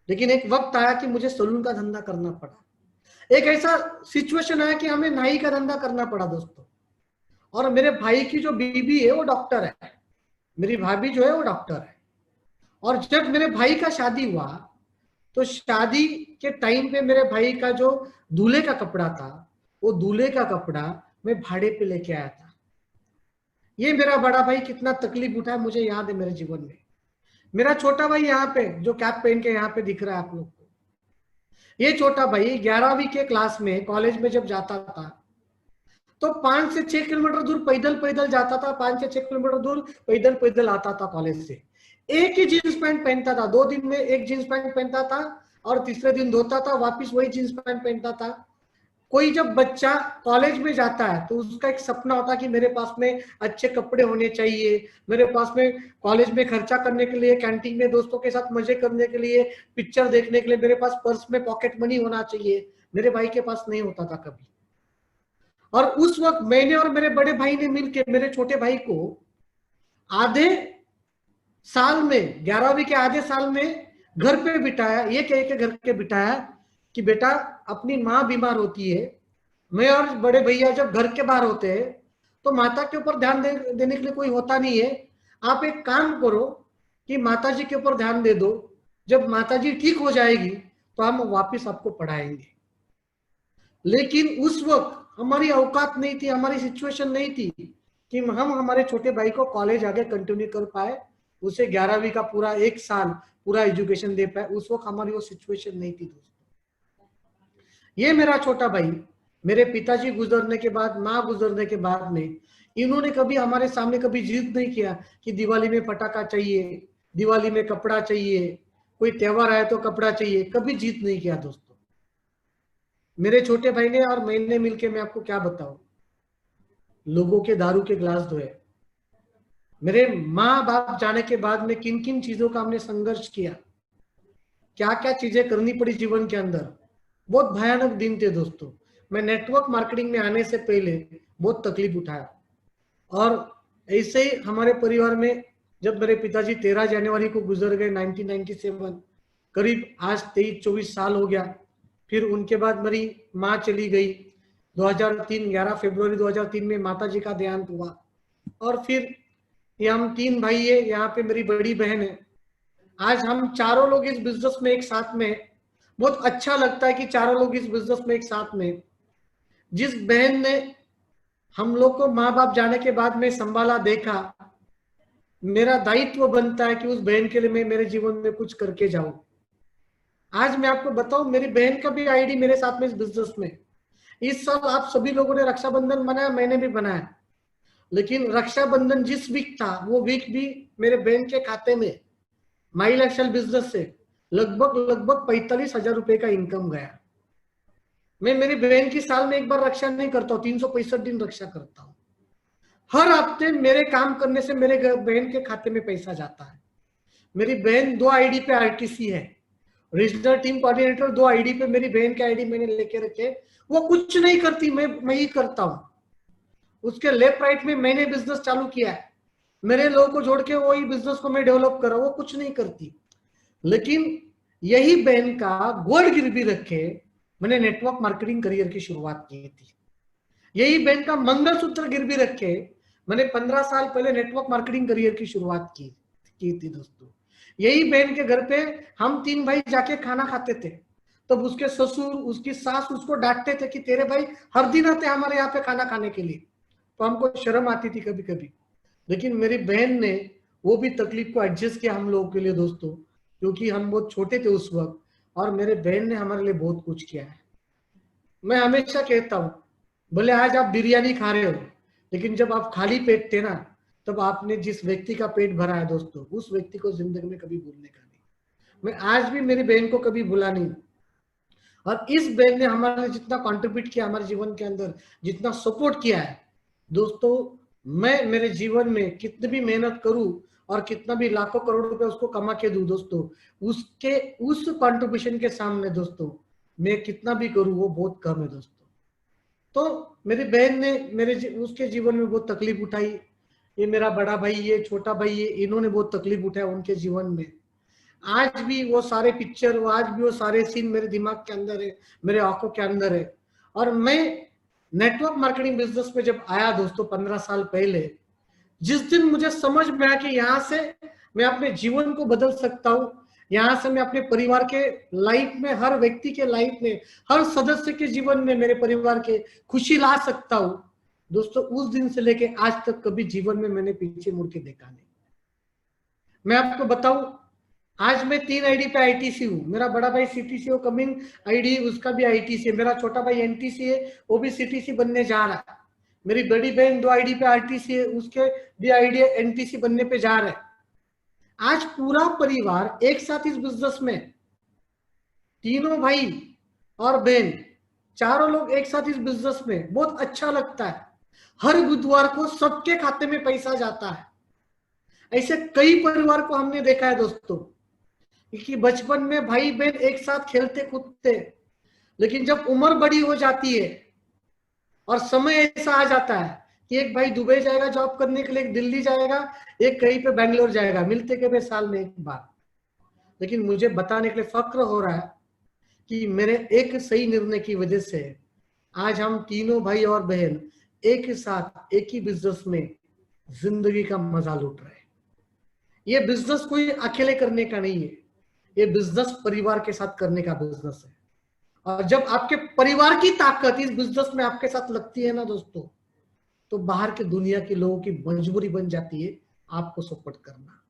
लेकिन एक वक्त आया कि मुझे सलून का धंधा करना पड़ा। एक ऐसा सिचुएशन आया कि हमें नाई का धंधा करना पड़ा दोस्तों। और मेरे भाई की जो बीबी है वो डॉक्टर है, मेरी भाभी जो है वो डॉक्टर है, और जब मेरे भाई का शादी हुआ तो शादी के टाइम पे मेरे भाई का जो दूल्हे का कपड़ा था, वो दूल्हे का कपड़ा मैं भाड़े पे लेके आया था। ये मेरा बड़ा भाई कितना तकलीफ उठाया मुझे याद है मेरे जीवन में। मेरा छोटा भाई यहाँ पे जो कैप पहन के यहाँ पे दिख रहा है आप लोग को, ये छोटा भाई 11वीं के क्लास में कॉलेज में जब जाता था तो 5 से 6 किलोमीटर दूर पैदल पैदल जाता था, 5 से 6 किलोमीटर दूर पैदल पैदल आता था कॉलेज से। एक ही जींस पैंट पहनता था, 2 दिन में एक जींस पैंट पहनता था और तीसरे दिन धोता था, वापिस वही जींस पैंट पहनता था। कोई जब बच्चा कॉलेज में जाता है तो उसका एक सपना होता है कि मेरे पास में अच्छे कपड़े होने चाहिए, मेरे पास में कॉलेज में खर्चा करने के लिए, कैंटीन में दोस्तों के साथ मजे करने के लिए, पिक्चर देखने के लिए मेरे पास पर्स में पॉकेट मनी होना चाहिए। मेरे भाई के पास नहीं होता था कभी। और उस वक्त मैंने और मेरे बड़े भाई ने मिलकर मेरे छोटे भाई को आधे साल में, 11वीं के आधे साल में घर पे बिठाया, ये कह के घर पे बिठाया कि बेटा अपनी माँ बीमार होती है, मैं और बड़े भैया जब घर के बाहर होते हैं तो माता के ऊपर ध्यान देने के लिए कोई होता नहीं है, आप एक काम करो कि माता जी के ऊपर ध्यान दे दो, जब माता जी ठीक हो जाएगी तो हम वापस आपको पढ़ाएंगे। लेकिन उस वक्त हमारी औकात नहीं थी, हमारी सिचुएशन नहीं थी कि हम हमारे छोटे भाई को कॉलेज आगे कंटिन्यू कर पाए, उसे 11वीं का पूरा 1 साल पूरा एजुकेशन दे पाए। उस वक्त हमारी वो सिचुएशन नहीं थी दोस्तों। ये मेरा छोटा भाई मेरे पिताजी गुजरने के बाद, माँ गुजरने के बाद में, इन्होंने कभी हमारे सामने कभी जिद नहीं किया कि दिवाली में पटाखा चाहिए, दिवाली में कपड़ा चाहिए, कोई त्योहार आए तो कपड़ा चाहिए, कभी जिद नहीं किया दोस्तों। मेरे छोटे भाई ने और मैंने मिलके, मैं आपको क्या बताऊं, लोगों के दारू के ग्लास धोए। मेरे माँ बाप जाने के बाद में किन किन चीजों का हमने संघर्ष किया, क्या क्या चीजें करनी पड़ी जीवन के अंदर। बहुत भयानक दिन थे दोस्तों। मैं नेटवर्क मार्केटिंग में आने से पहले बहुत तकलीफ उठाया। और ऐसे ही हमारे परिवार में जब मेरे पिताजी 13 जनवरी को गुजर गए 1997, करीब आज 23-24 साल हो गया। फिर उनके बाद मेरी माँ चली गई 2003, 11 फरवरी 2003 में माता जी का देहांत हुआ। और फिर ये हम 3 भाई है, यहाँ पे मेरी बड़ी बहन है। आज हम चारों लोग इस बिजनेस में एक साथ में, बहुत अच्छा लगता है कि चारों लोग इस बिजनेस में एक साथ में। जिस बहन ने हम लोग को माँ बाप जाने के बाद में संभाला, देखा, मेरा दायित्व बनता है कि उस बहन के लिए मैं मेरे जीवन में कुछ करके जाऊं। आज मैं आपको बताऊं, मेरी बहन का भी आईडी मेरे साथ में इस बिजनेस में। इस साल आप सभी लोगों ने रक्षाबंधन बनाया, मैंने भी बनाया, लेकिन रक्षाबंधन जिस वीक था वो वीक भी मेरे बहन के खाते में माई लाइफस्टाइल बिजनेस से लगभग 45,000 रुपए का इनकम गया। मैं मेरी बहन की साल में एक बार रक्षा नहीं करता हूँ, 365 दिन रक्षा करता हूँ। हर हफ्ते मेरे काम करने से मेरे बहन के खाते में पैसा जाता है। मेरी बहन 2 आईडी पे आरटीसी है, रीजनल टीम कोऑर्डिनेटर। 2 आईडी पे मेरी बहन के आईडी मैंने लेके रखे। वो कुछ नहीं करती, मैं ही करता हूँ। उसके लेफ्ट राइट में मैंने बिजनेस चालू किया है, मेरे लोगों को जोड़ के वही बिजनेस को मैं डेवलप कर रहा हूँ। वो कुछ नहीं करती, लेकिन यही बहन का गोल्ड गिरवी रखे मैंने नेटवर्क मार्केटिंग करियर की शुरुआत की थी। यही बहन का मंगलसूत्र गिरवी रखे मैंने 15 साल पहले नेटवर्क मार्केटिंग करियर की शुरुआत की थी दोस्तों। यही बहन के घर पे हम 3 भाई जाके खाना खाते थे, तब उसके ससुर, उसकी सास उसको डांटते थे कि तेरे भाई हर दिन आते हमारे यहाँ पे खाना खाने के लिए। तो हमको शर्म आती थी कभी कभी, लेकिन मेरी बहन ने वो भी तकलीफ को एडजस्ट किया हम लोगों के लिए दोस्तों, क्योंकि हम बहुत छोटे थे उस वक्त। और मेरे बहन ने हमारे लिए बहुत कुछ किया है। मैं हमेशा कहता हूँ, भले आज आप बिरयानी खा रहे हो, लेकिन जब आप खाली पेट थे ना, तब आपने जिस व्यक्ति का पेट भरा है दोस्तों, उस व्यक्ति को जिंदगी में कभी भूलने का नहीं। मैं आज भी मेरी बहन को कभी भूला नहीं। और इस बहन ने हमारे लिए जितना कंट्रीब्यूट किया हमारे जीवन के अंदर, जितना सपोर्ट किया है दोस्तों, मैं मेरे जीवन में कितनी भी मेहनत करूं और कितना भी लाखों करोड़ रुपए उसको कमा के दूं दोस्तों, उसके उस कंट्रीब्यूशन के सामने दोस्तों मैं कितना भी करूं वो बहुत कम है दोस्तों। तो मेरी बहन ने उसके जीवन में बहुत तकलीफ उठाई। ये मेरा बड़ा भाई, ये छोटा भाई, ये इन्होंने बहुत तकलीफ उठाया उनके जीवन में। आज भी वो सारे पिक्चर, आज भी वो सारे सीन मेरे दिमाग के अंदर है, मेरे आंखों के अंदर है। और मैं नेटवर्क मार्केटिंग बिजनेस में जब आया दोस्तों 15 साल पहले, जिस दिन मुझे समझ में आया कि यहाँ से मैं अपने जीवन को बदल सकता हूँ। यहाँ से मैं अपने परिवार के लाइफ में, हर व्यक्ति के लाइफ में, हर सदस्य के जीवन में मेरे परिवार के खुशी ला सकता हूँ। दोस्तों, उस दिन से लेके आज तक कभी जीवन में मैंने पीछे मुड़ के देखा नहीं। मैं आपको बताऊं, आज मैं 3 आईडी पे आईटीसी हूँ। मेरा बड़ा भाई सीटीसी कमिंग आईडी, उसका भी आईटीसी है। मेरा छोटा भाई एनटीसी है, वो भी सीटीसी बनने जा रहा है। मेरी बड़ी बहन 2 आईडी पे आरटीसी है, उसके भी आईडी एनटीसी बनने पे जा रहा है। आज पूरा परिवार एक साथ इस बिजनेस में, तीनों भाई और बहन, चारों लोग एक साथ इस बिजनेस में, बहुत अच्छा लगता है। हर बुधवार को सबके खाते में पैसा जाता है। ऐसे कई परिवार को हमने देखा है दोस्तों, कि बचपन में भाई बहन एक साथ खेलते कूदते, लेकिन जब उम्र बड़ी हो जाती है और समय ऐसा आ जाता है कि एक भाई दुबई जाएगा जॉब करने के लिए, एक दिल्ली जाएगा, एक कहीं पे बैंगलोर जाएगा, मिलते कभी साल में एक बार। लेकिन मुझे बताने के लिए फक्र हो रहा है कि मेरे एक सही निर्णय की वजह से आज हम तीनों भाई और बहन एक साथ एक ही बिजनेस में जिंदगी का मजा लूट रहे हैं। ये बिजनेस कोई अकेले करने का नहीं है, ये बिजनेस परिवार के साथ करने का बिजनेस है। और जब आपके परिवार की ताकत इस बिजनेस में आपके साथ लगती है ना दोस्तों, तो बाहर के दुनिया के लोगों की मजबूरी बन जाती है आपको सपोर्ट करना।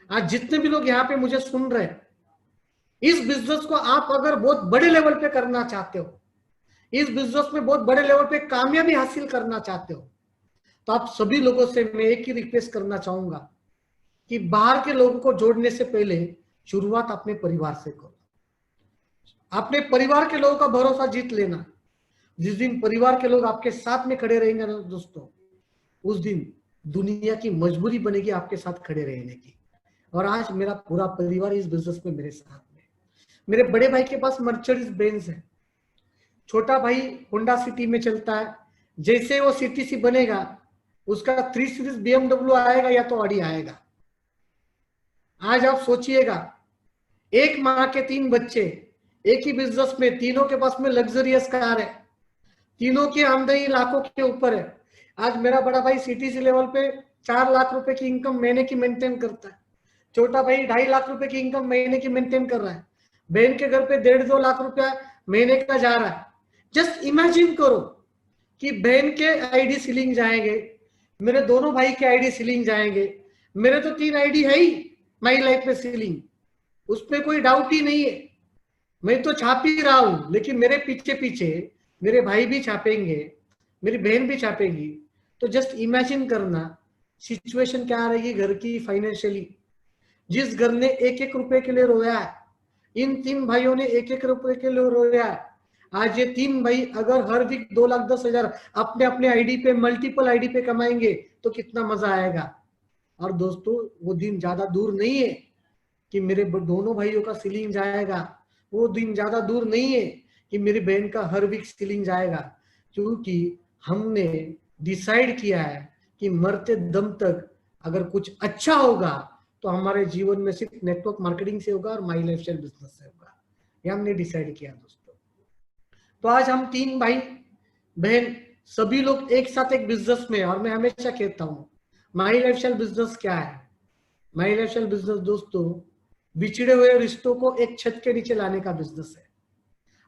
आज जितने भी लोग यहाँ पे मुझे सुन रहे हैं, इस बिजनेस को आप अगर बहुत बड़े लेवल पे करना चाहते हो, इस बिजनेस में बहुत बड़े लेवल पे कामयाबी हासिल करना चाहते हो, तो आप सभी लोगों से मैं एक ही रिक्वेस्ट करना चाहूंगा कि बाहर के लोगों को जोड़ने से पहले शुरुआत अपने परिवार से करो। अपने परिवार के लोगों का भरोसा जीत लेना। जिस दिन परिवार के लोग आपके साथ में खड़े रहेंगे ना दोस्तों, उस दिन दुनिया की मजबूरी बनेगी आपके साथ खड़े रहने की। और आज मेरा पूरा परिवार इस बिजनेस में मेरे साथ में। मेरे बड़े भाई के पास मर्सिडीज बेंज है, छोटा भाई होंडा सिटी में चलता है। जैसे वो सीटीसी बनेगा, उसका 3 सीरीज BMW आएगा या तो ऑडी आएगा। आज आप सोचिएगा, एक माँ के 3 बच्चे, एक ही बिजनेस में, तीनों के पास में लग्जरियस कार है, तीनों की आमदनी लाखों के ऊपर है। आज मेरा बड़ा भाई सीटीसी लेवल पे 4 लाख रुपए की इनकम महीने की मेंटेन करता है। छोटा भाई 2.5 लाख रुपए की इनकम महीने की मेंटेन कर रहा है। बहन के घर पे 1.5-2 लाख रुपया महीने का जा रहा है। जस्ट इमेजिन करो कि बहन के आईडी सीलिंग जाएंगे, मेरे दोनों भाई के आईडी सीलिंग जाएंगे। मेरे तो 3 आईडी है ही माई लाइफ में सीलिंग, उसमें कोई डाउट ही नहीं है। मैं तो छाप ही रहा हूं, लेकिन मेरे पीछे पीछे मेरे भाई भी छापेंगे, मेरी बहन भी छापेंगी। तो जस्ट इमेजिन करना सिचुएशन क्या आ रहेगी घर की फाइनेंशियली। जिस घर ने 1-1 रुपए के लिए रोया है, इन 3 भाइयों ने 1-1 रुपए के लिए रोया है। आज ये 3 भाई अगर हर वीक 2,10,000 अपने अपने आईडी पे, मल्टीपल आईडी पे कमाएंगे तो कितना मजा आएगा। और दोस्तों, वो दिन ज्यादा दूर नहीं है कि मेरे दोनों भाइयों का सीलिंग जाएगा। वो दिन ज्यादा दूर नहीं है कि मेरी बहन का हर वीक सीलिंग जाएगा। क्योंकि हमने डिसाइड किया है कि मरते दम तक अगर कुछ अच्छा होगा तो हमारे जीवन में सिर्फ नेटवर्क मार्केटिंग से होगा और माई लाइफस्टाइल बिजनेस से होगा। ये हमने डिसाइड किया दोस्तों। तो आज हम 3 भाई बहन सभी लोग एक साथ एक बिजनेस में, और मैं हमेशा कहता हूं माई लाइफस्टाइल बिजनेस क्या है। माई लाइफस्टाइल बिजनेस दोस्तों बिछड़े हुए रिश्तों को एक छत के नीचे लाने का बिजनेस है।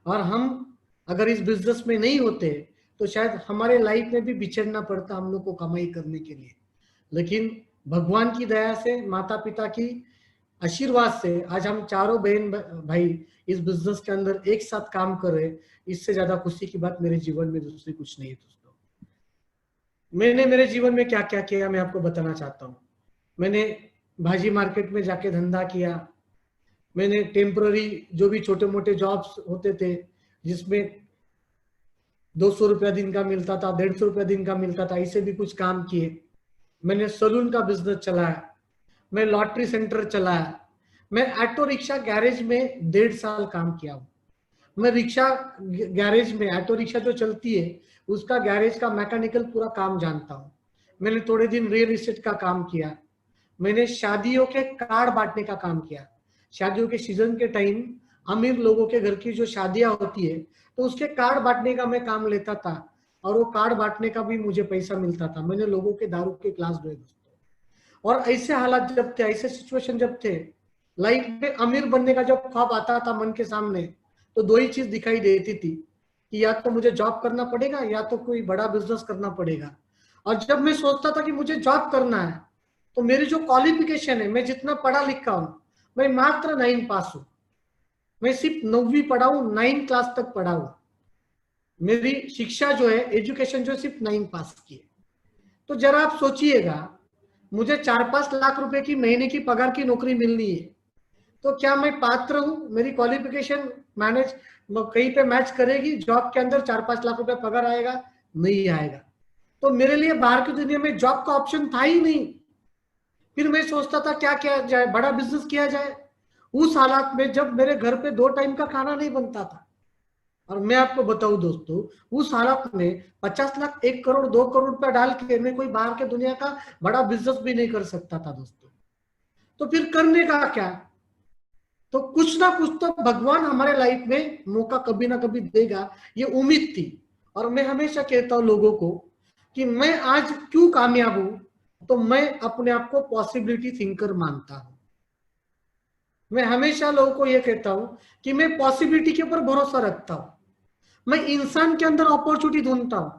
और हम अगर इस बिजनेस में नहीं होते तो शायद हमारे लाइफ में भी बिछड़ना पड़ता हम लोग को कमाई करने के लिए। लेकिन भगवान की दया से, माता पिता की आशीर्वाद से आज हम चारों बहन भाई इस बिजनेस के अंदर एक साथ काम कर रहे। इससे ज्यादा खुशी की बात मेरे जीवन में दूसरी कुछ नहीं है दोस्तों। मैंने मेरे जीवन में क्या क्या किया मैं आपको बताना चाहता हूँ। मैंने भाजी मार्केट में जाके धंधा किया। मैंने टेम्पररी जो भी छोटे मोटे जॉब्स होते थे जिसमें 200 रुपया दिन का मिलता था, 150 रुपया दिन का मिलता था, ऐसे भी कुछ काम किए। मैंने सलून का बिजनेस चलाया, मैं लॉटरी सेंटर चलाया, मैं ऑटो रिक्शा गैरेज में 1.5 साल काम किया हूँ। मैं रिक्शा गैरेज में, ऑटो रिक्शा जो चलती है उसका गैरेज का मैकेनिकल पूरा काम जानता हूँ। मैंने थोड़े दिन रियल एस्टेट का काम किया। मैंने शादियों के कार्ड बांटने का काम किया। शादियों के सीजन के टाइम अमीर लोगों के घर की जो शादियां होती है तो उसके कार्ड बांटने का मैं काम लेता था, और वो कार्ड बांटने का भी मुझे पैसा मिलता था। मैंने लोगों के दारू के क्लास लिए दोस्तों। और ऐसे हालात जब थे, ऐसे सिचुएशन जब थे, लाइफ में अमीर बनने का जब ख्वाब आता था मन के सामने, तो दो ही चीज दिखाई देती थी कि या तो मुझे जॉब करना पड़ेगा या तो कोई बड़ा बिजनेस करना पड़ेगा। और जब मैं सोचता था कि मुझे जॉब करना है, तो मेरी जो क्वालिफिकेशन है, मैं जितना पढ़ा लिखा हूं, मैं मात्र 9 पास हूं। मैं सिर्फ 9वीं पढ़ा हूं, 9 क्लास तक पढ़ा हूं। मेरी शिक्षा जो है, एजुकेशन जो है, सिर्फ 9 पास की है। तो जरा आप सोचिएगा, मुझे 4-5 लाख रुपए की महीने की पगार की नौकरी मिलनी है, तो क्या मैं पात्र हूं? मेरी क्वालिफिकेशन मैनेज कहीं पे मैच करेगी? जॉब के अंदर 4-5 लाख रुपए पगार आएगा? नहीं आएगा। तो मेरे लिए बाहर की दुनिया में जॉब का ऑप्शन था ही नहीं। फिर मैं सोचता था क्या किया जाए, बड़ा बिजनेस किया जाए। उस हालात में जब मेरे घर पे 2 टाइम का खाना नहीं बनता था, और मैं आपको बताऊं दोस्तों, उस हालत में 50 लाख, 1 करोड़, 2 करोड़ रुपया डाल के मैं कोई बाहर के दुनिया का बड़ा बिजनेस भी नहीं कर सकता था दोस्तों। तो फिर करने का क्या? तो कुछ ना कुछ तो भगवान हमारे लाइफ में मौका कभी ना कभी देगा, ये उम्मीद थी। और मैं हमेशा कहता हूं लोगों को कि मैं आज क्यों कामयाब हूं, तो मैं अपने आप को पॉसिबिलिटी थिंकर मानता हूं। मैं हमेशा लोगों को यह कहता हूं कि मैं पॉसिबिलिटी के ऊपर भरोसा रखता हूं। मैं इंसान के अंदर अपॉर्चुनिटी ढूंढता हूं।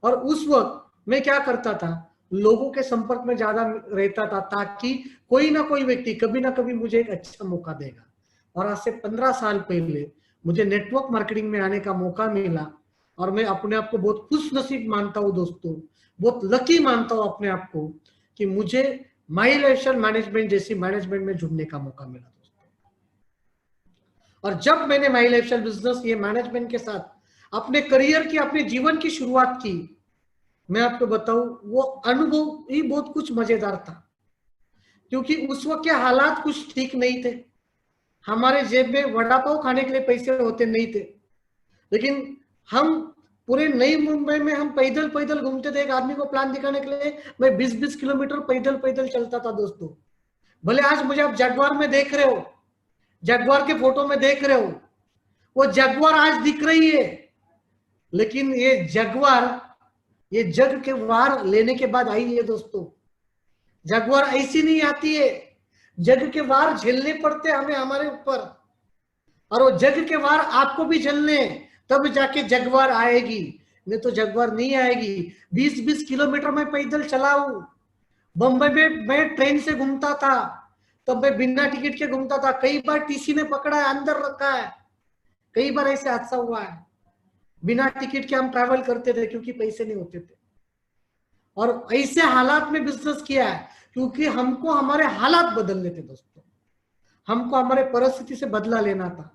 और उस वक्त मैं क्या करता था, लोगों के संपर्क में ज्यादा रहता था, ताकि कोई ना कोई व्यक्ति कभी ना कभी मुझे एक अच्छा मौका देगा। और आज से 15 साल पहले मुझे नेटवर्क मार्केटिंग में आने का मौका मिला, और मैं अपने आप को बहुत खुश नसीब मानता हूं दोस्तों, बहुत लकी मानता हूं अपने आप को कि मुझे माई लाइफस्टाइल मैनेजमेंट जैसी मैनेजमेंट में जुड़ने का मौका मिला दोस्तों। और जब मैंने माई लाइफस्टाइल बिजनेस ये मैनेजमेंट के साथ अपने करियर की, अपने जीवन की शुरुआत की, मैं आपको बताऊं, वो अनुभव ही बहुत कुछ मजेदार था। क्योंकि उस वक्त के हालात कुछ ठीक नहीं थे। हमारे जेब में वड़ा पाव खाने के लिए पैसे होते नहीं थे, लेकिन हम पूरे नई मुंबई में हम पैदल पैदल घूमते थे। एक आदमी को प्लान दिखाने के लिए मैं 20-20 किलोमीटर पैदल पैदल चलता था दोस्तों। भले आज मुझे आप जगुआर में देख रहे हो, जगुआर के फोटो में देख रहे हो, वो जगुआर आज दिख रही है, लेकिन ये जगुआर, ये जग के वार लेने के बाद आई है दोस्तों। जगवार ऐसी नहीं आती है, जग के वार झेलने पड़ते हमें हमारे ऊपर, और वो जग के वार आपको भी झेलने, तब जाके जगवार आएगी, नहीं तो जगवार नहीं आएगी। 20-20 किलोमीटर में पैदल चला हूं। बम्बई में मैं ट्रेन से घूमता था, तब मैं बिना टिकट के घूमता था। कई बार टीसी ने पकड़ा है, अंदर रखा है। कई बार ऐसे हादसा हुआ है। बिना टिकट के हम ट्रैवल करते थे क्योंकि पैसे नहीं होते थे। और ऐसे हालात में बिजनेस किया है क्योंकि हमको हमारे हालात बदलने थे दोस्तों। हमको हमारे परिस्थिति से बदला लेना था।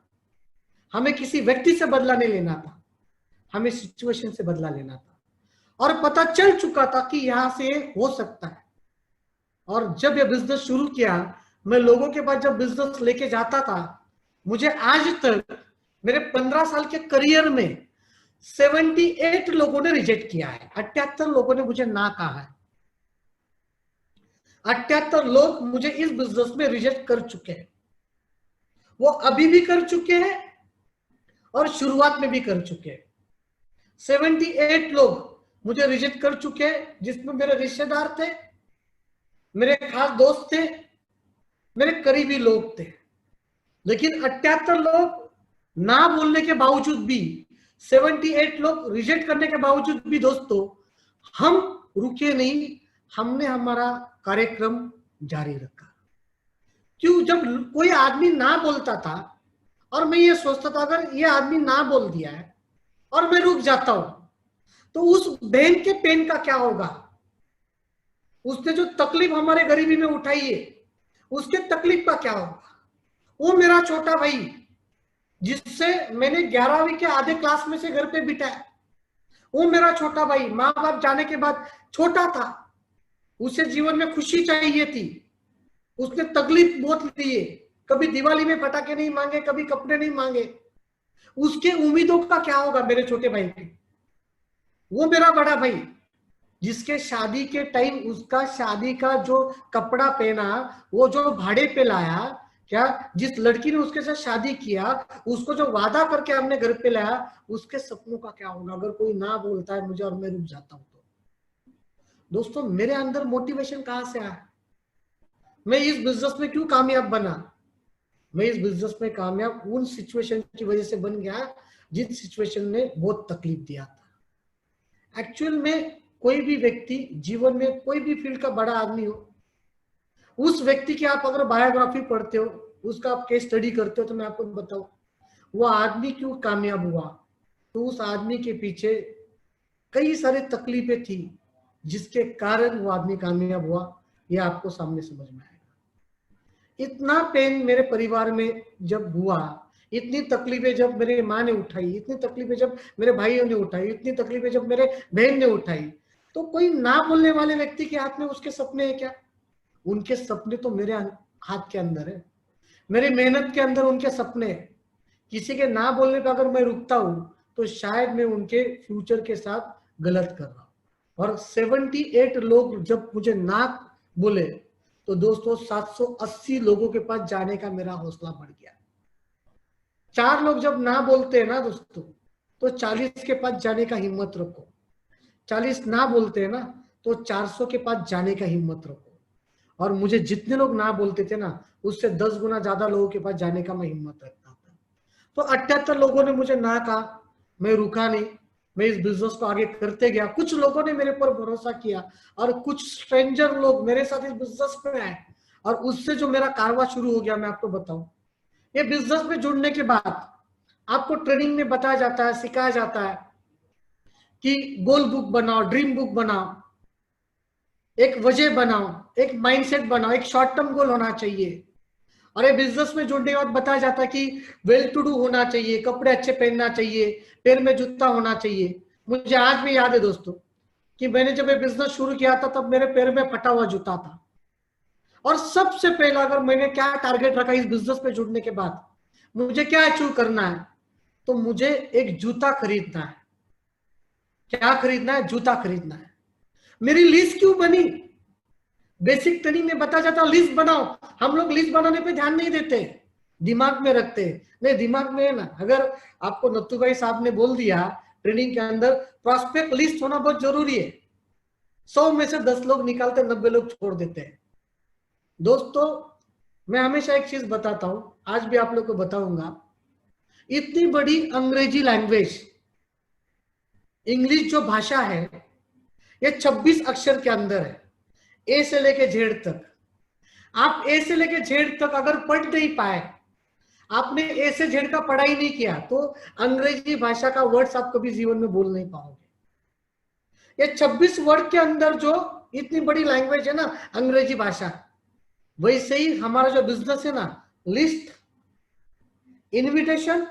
हमें किसी व्यक्ति से बदला नहीं लेना था, हमें सिचुएशन से बदला लेना था। और पता चल चुका था कि यहां से हो सकता है। और जब यह बिजनेस शुरू किया, मैं लोगों के पास जब बिजनेस लेके जाता था, मुझे आज तक मेरे 15 साल के करियर में 78 लोगों ने रिजेक्ट किया है। 78 लोगों ने मुझे ना कहा है। 78 लोग मुझे इस बिजनेस में रिजेक्ट कर चुके हैं। वो अभी भी कर चुके हैं और शुरुआत में भी कर चुके हैं। 78 लोग मुझे रिजेक्ट कर चुके हैं, जिसमें मेरे रिश्तेदार थे, मेरे खास दोस्त थे, मेरे करीबी लोग थे। लेकिन 78 लोग ना बोलने के बावजूद भी, 78 लोग रिजेक्ट करने के बावजूद भी दोस्तों, हम रुके नहीं। हमने हमारा कार्यक्रम जारी रखा। क्यों? जब कोई आदमी ना बोलता था और मैं ये सोचता था अगर ये आदमी ना बोल दिया है और मैं रुक जाता हूं, तो उस बहन के पेन का क्या होगा? उसने जो तकलीफ हमारे गरीबी में उठाई है, उसके तकलीफ का क्या होगा? वो मेरा छोटा भाई, जिससे मैंने 11वीं के आधे क्लास में से घर पे बिठाया, वो मेरा छोटा भाई माँ बाप जाने के बाद छोटा था, उसे जीवन में खुशी चाहिए थी, उसने तकलीफ बहुत ली है। कभी दिवाली में पटाखे नहीं मांगे, कभी कपड़े नहीं मांगे। उसके उम्मीदों का क्या होगा मेरे छोटे भाई के? वो मेरा बड़ा भाई, जिसके शादी के टाइम उसका शादी का जो कपड़ा पहना, वो जो भाड़े पे लाया, क्या जिस लड़की ने उसके साथ शादी किया, उसको जो वादा करके हमने घर पे लाया, उसके सपनों का क्या होगा अगर कोई ना बोलता है मुझे और मैं रुक जाता हूं? तो दोस्तों, मेरे अंदर मोटिवेशन कहां से आया? मैं इस बिजनेस में क्यों कामयाब बना? मैं इस बिजनेस में कामयाब उन सिचुएशन की वजह से बन गया जिन सिचुएशन ने बहुत तकलीफ दिया था। एक्चुअल में कोई भी व्यक्ति जीवन में कोई भी फील्ड का बड़ा आदमी हो, उस व्यक्ति की आप अगर बायोग्राफी पढ़ते हो, उसका आप केस स्टडी करते हो, तो मैं आपको बताऊं वो आदमी क्यों कामयाब हुआ, तो उस आदमी के पीछे कई सारी तकलीफें थी जिसके कारण वो आदमी कामयाब हुआ। ये आपको सामने समझ में आएगा। इतना पेन मेरे परिवार में जब हुआ, इतनी तकलीफें जब मेरे माँ ने उठाई, इतनी तकलीफें जब मेरे भाइयों ने उठाई, इतनी तकलीफें जब मेरे बहन ने उठाई, तो कोई ना बोलने वाले व्यक्ति के हाथ में उसके सपने हैं क्या? उनके सपने तो मेरे हाथ के अंदर है, मेरी मेहनत के अंदर उनके सपने हैं। किसी के ना बोलने पर अगर मैं रुकता हूं तो शायद मैं उनके फ्यूचर के साथ गलत कर रहा हूं। और 78 लोग जब मुझे ना बोले तो दोस्तों 780 लोगों के पास जाने का मेरा हौसला बढ़ गया। 4 लोग जब ना बोलते हैं ना दोस्तों, तो 40 के पास जाने का हिम्मत रखो। 40 ना बोलते हैं ना, तो 400 के पास जाने का हिम्मत रखो। और मुझे जितने लोग ना बोलते थे ना, उससे 10 गुना ज्यादा लोगों के पास जाने का मैं हिम्मत रखता था। तो 78 लोगों ने मुझे ना कहा, मैं रुका नहीं, मैं इस बिजनेस को आगे करते गया। कुछ लोगों ने मेरे पर भरोसा किया और कुछ स्ट्रेंजर लोग मेरे साथ इस बिजनेस में आए, और उससे जो मेरा कारवा शुरू हो गया, मैं आपको बताऊं, ये बिजनेस में जुड़ने के बाद आपको ट्रेनिंग में बताया जाता है, सिखाया जाता है कि गोल बुक बनाओ, ड्रीम बुक बनाओ, एक वजह बनाओ, एक माइंडसेट बनाओ, एक शॉर्ट टर्म गोल होना चाहिए। और ये बिजनेस में जुड़ने के बाद बताया जाता है कि वेल टू डू होना चाहिए, कपड़े अच्छे पहनना चाहिए, पैर में जूता होना चाहिए। मुझे आज भी याद है दोस्तों कि मैंने जब ये बिजनेस शुरू किया था तब मेरे पैर में फटा हुआ जूता था। और सबसे पहला अगर मैंने क्या टारगेट रखा इस बिजनेस में जुड़ने के बाद, मुझे क्या अचीव करना है, तो मुझे एक जूता खरीदना है। क्या खरीदना है? जूता खरीदना है। मेरी लिस्ट क्यों बनी? बेसिक ट्रेनिंग में बताया जाता है लिस्ट बनाओ। हम लोग लिस्ट बनाने पे ध्यान नहीं देते, दिमाग में रखते। नहीं, दिमाग में है ना, अगर आपको नत्थू भाई साहब ने बोल दिया ट्रेनिंग के अंदर प्रॉस्पेक्ट लिस्ट होना बहुत जरूरी है, 100 में से 10 लोग निकालते, 90 लोग छोड़ देते हैं। दोस्तों मैं हमेशा एक चीज बताता हूं, आज भी आप लोग को बताऊंगा, इतनी बड़ी अंग्रेजी लैंग्वेज, इंग्लिश जो भाषा है, ये 26 अक्षर के अंदर है, ए से लेके जेड तक। आप ए से लेके जेड तक अगर पढ़ नहीं पाए, आपने ए से जेड का पढ़ाई नहीं किया, तो अंग्रेजी भाषा का वर्ड्स आप कभी जीवन में बोल नहीं पाओगे। ये 26 वर्ड के अंदर जो इतनी बड़ी लैंग्वेज है ना अंग्रेजी भाषा, वैसे ही हमारा जो बिजनेस है ना, list, invitation,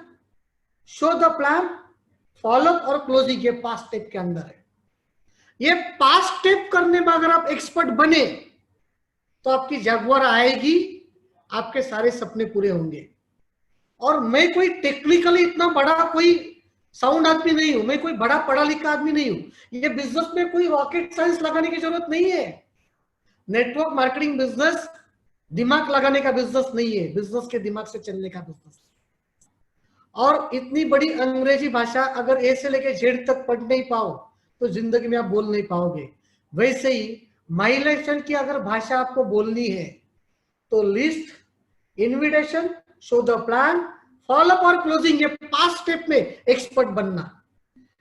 show the plan, follow up और क्लोजिंग, ये 5 स्टेप के अंदर है। ये 5 स्टेप करने में अगर आप एक्सपर्ट बने तो आपकी जगवार आएगी, आपके सारे सपने पूरे होंगे। और मैं कोई टेक्निकली इतना बड़ा कोई साउंड आदमी नहीं हूं, मैं कोई बड़ा पढ़ा लिखा आदमी नहीं हूं। ये बिजनेस में कोई रॉकेट साइंस लगाने की जरूरत नहीं है। नेटवर्क मार्केटिंग बिजनेस दिमाग लगाने का बिजनेस नहीं है, बिजनेस के दिमाग से चलने का बिजनेस। और इतनी बड़ी अंग्रेजी भाषा अगर ए से लेके जेड तक पढ़ नहीं पाओ तो जिंदगी में आप बोल नहीं पाओगे। वैसे ही माइलेशन की अगर भाषा आपको बोलनी है तो list, invitation, show the plan, follow up और क्लोजिंग, ये 5 स्टेप में एक्सपर्ट बनना।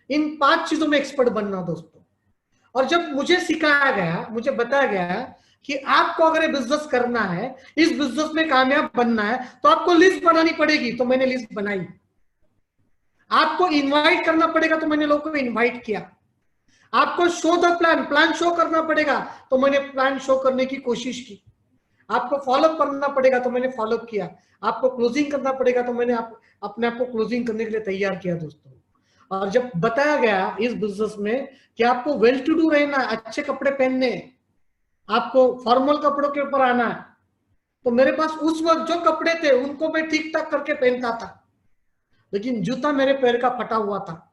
इन 5 चीजों में एक्सपर्ट बनना दोस्तों। और जब मुझे सिखाया गया, मुझे बताया गया कि आपको अगर ये बिजनेस करना है, इस बिजनेस में कामयाब बनना है, तो आपको लिस्ट बनानी पड़ेगी। तो मैंने लिस्ट बनाई। आपको इनवाइट करना पड़ेगा, तो मैंने लोगों को इनवाइट किया। आपको show the plan, plan show करना पड़ेगा, तो मैंने प्लान शो करने की कोशिश की। आपको फॉलोअप करना पड़ेगा, तो मैंने फॉलोअप किया। आपको क्लोजिंग करना पड़ेगा, तो मैंने अपने आप को क्लोजिंग करने के लिए तैयार किया दोस्तों। और जब बताया गया इस बिजनेस में कि आपको वेल टू डू रहना, अच्छे कपड़े पहनने, आपको फॉर्मल कपड़ों के ऊपर आना है, तो मेरे पास उस वक्त जो कपड़े थे उनको मैं ठीक ठाक करके पहनता था, लेकिन जूता मेरे पैर का फटा हुआ था।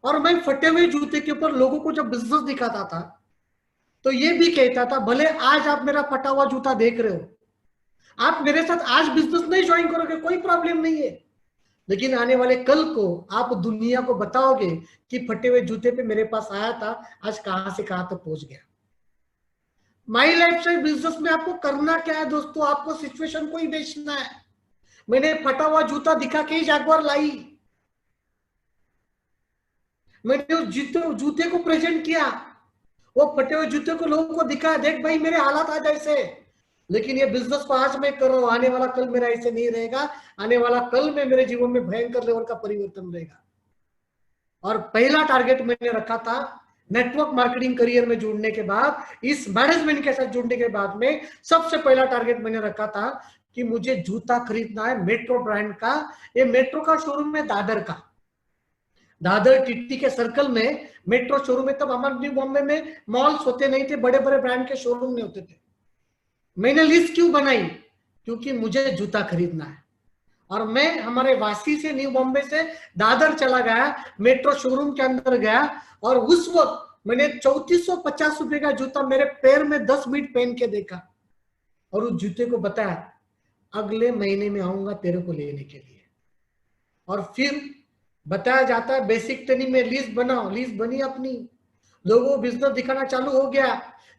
और मैं फटे हुए जूते के ऊपर लोगों को जब बिजनेस दिखाता था तो ये भी कहता था, भले आज आप मेरा फटा हुआ जूता देख रहे हो, आप मेरे साथ आज बिजनेस नहीं ज्वाइन करोगे, कोई प्रॉब्लम नहीं है, लेकिन आने वाले कल को आप दुनिया को बताओगे कि फटे हुए जूते पे मेरे पास आया था, आज कहां से कहां तक पहुंच गया। माई लाइफस्टाइल बिजनेस में आपको करना क्या है दोस्तों, आपको सिचुएशन को ही बेचना है। मैंने फटा हुआ जूता दिखा के ही जैगवार लाई, मैंने उस जूते को प्रेजेंट किया, वो फटे हुए जूते को लोगों को दिखाया, देख भाई मेरे हालात आज ऐसे, लेकिन ये बिजनेस को आज मैं कर रहा हूं, आने वाला कल मेरा ऐसे नहीं रहेगा, आने वाला कल में मेरे जीवन में भयंकर लेवल का परिवर्तन रहेगा। और पहला टारगेट मैंने रखा था नेटवर्क मार्केटिंग करियर में जुड़ने के बाद, इस मैनेजमेंट के साथ जुड़ने के बाद में सबसे पहला टारगेट मैंने रखा था कि मुझे जूता खरीदना है मेट्रो ब्रांड का। ये मेट्रो का शोरूम है दादर का, दादर टिट्टी के सर्कल में मेट्रो शोरूम है। तब हमारे न्यू बॉम्बे में मॉल्स होते नहीं थे, बड़े बड़े ब्रांड के शोरूम नहीं होते थे। मैंने लिस्ट क्यों बनाई, क्योंकि मुझे जूता खरीदना है। और मैं हमारे वासी से, न्यू बॉम्बे से दादर चला गया, मेट्रो शोरूम के अंदर गया, और उस वक्त मैंने 3450 रुपए का जूता मेरे पैर में 10 मिनट पहन के देखा, और उस जूते को बताया अगले महीने में आऊंगा तेरे को लेने के लिए। और फिर बताया जाता है बेसिक ट्रेनिंग में लिस्ट बनाओ, लिस्ट बनी अपनी, लोगों को बिजनेस दिखाना चालू हो गया।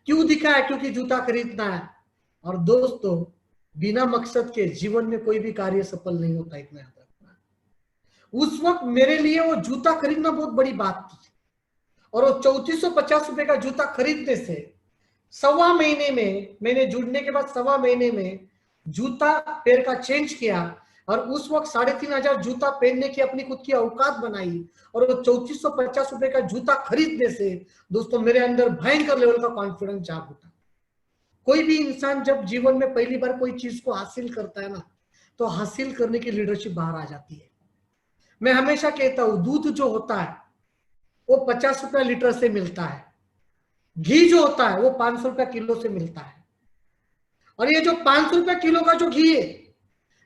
क्यों दिखाया, क्योंकि जूता खरीदना है। और दोस्तों बिना मकसद के जीवन में कोई भी कार्य सफल नहीं होता, इतना याद रखना। उस वक्त मेरे लिए वो जूता खरीदना बहुत बड़ी बात थी, और वो 3450 रुपए का जूता खरीदने से 1.25 महीने में, मैंने जुड़ने के बाद 1.25 महीने में जूता पैर का चेंज किया, और उस वक्त 3500 जूता पहनने की अपनी खुद की औकात बनाई, और वो 3450 रुपए का जूता खरीदने से दोस्तों मेरे अंदर भयंकर लेवल का कॉन्फिडेंस जाग उठा। कोई भी इंसान जब जीवन में पहली बार कोई चीज को हासिल करता है ना, तो हासिल करने की लीडरशिप बाहर आ जाती है। मैं हमेशा कहता हूं दूध जो होता है वो 50 रुपया लीटर से मिलता है, घी जो होता है वो 500 रुपया किलो से मिलता है, और ये जो 500 रुपया किलो का जो घी है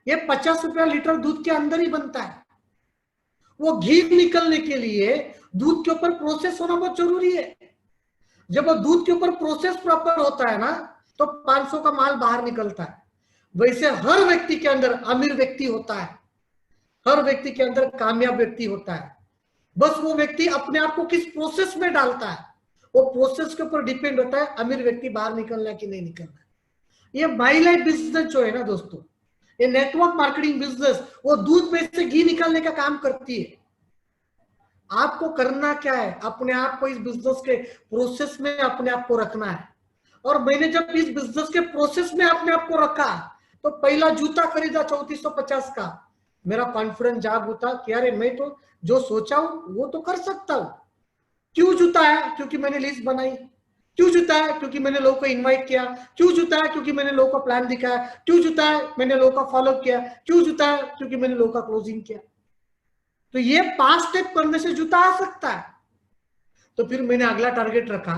ये 50 रुपया लीटर दूध के अंदर ही बनता है। वो घी निकलने के लिए दूध के ऊपर प्रोसेस होना बहुत जरूरी है। जब वो दूध के ऊपर प्रोसेस प्रॉपर होता है ना, तो 500 का माल बाहर निकलता है। वैसे हर व्यक्ति के अंदर अमीर व्यक्ति होता है, हर व्यक्ति के अंदर कामयाब व्यक्ति होता है, बस वो व्यक्ति अपने आप को किस प्रोसेस में डालता है, वो प्रोसेस के ऊपर डिपेंड होता है अमीर व्यक्ति बाहर निकलना है कि नहीं निकलना है। ये माई लाइफ बिजनेस जो है ना दोस्तों, ये नेटवर्क मार्केटिंग बिजनेस, वो दूध में से घी निकालने का काम करती है। आपको करना क्या है, अपने आप को इस बिजनेस के प्रोसेस में अपने आप को रखना है। और मैंने जब इस बिजनेस के प्रोसेस में अपने आप को रखा, तो पहला जूता खरीदा 3450 का, मेरा कॉन्फिडेंस जाग उठा कि अरे मैं तो जो सोचा हूं वो तो कर सकता हूं। क्यों जूता है, क्योंकि मैंने लिस्ट बनाई। क्यों जूता है, क्योंकि मैंने लोगों को इनवाइट किया। क्यों जूता है, क्योंकि मैंने लोगों को प्लान दिखाया। क्यों जूता है, मैंने लोगों का फॉलो किया। क्यों जूता है, क्योंकि मैंने लोगों का क्लोजिंग किया। तो ये 5 स्टेप करने से जूता आ सकता है। तो फिर मैंने अगला टारगेट रखा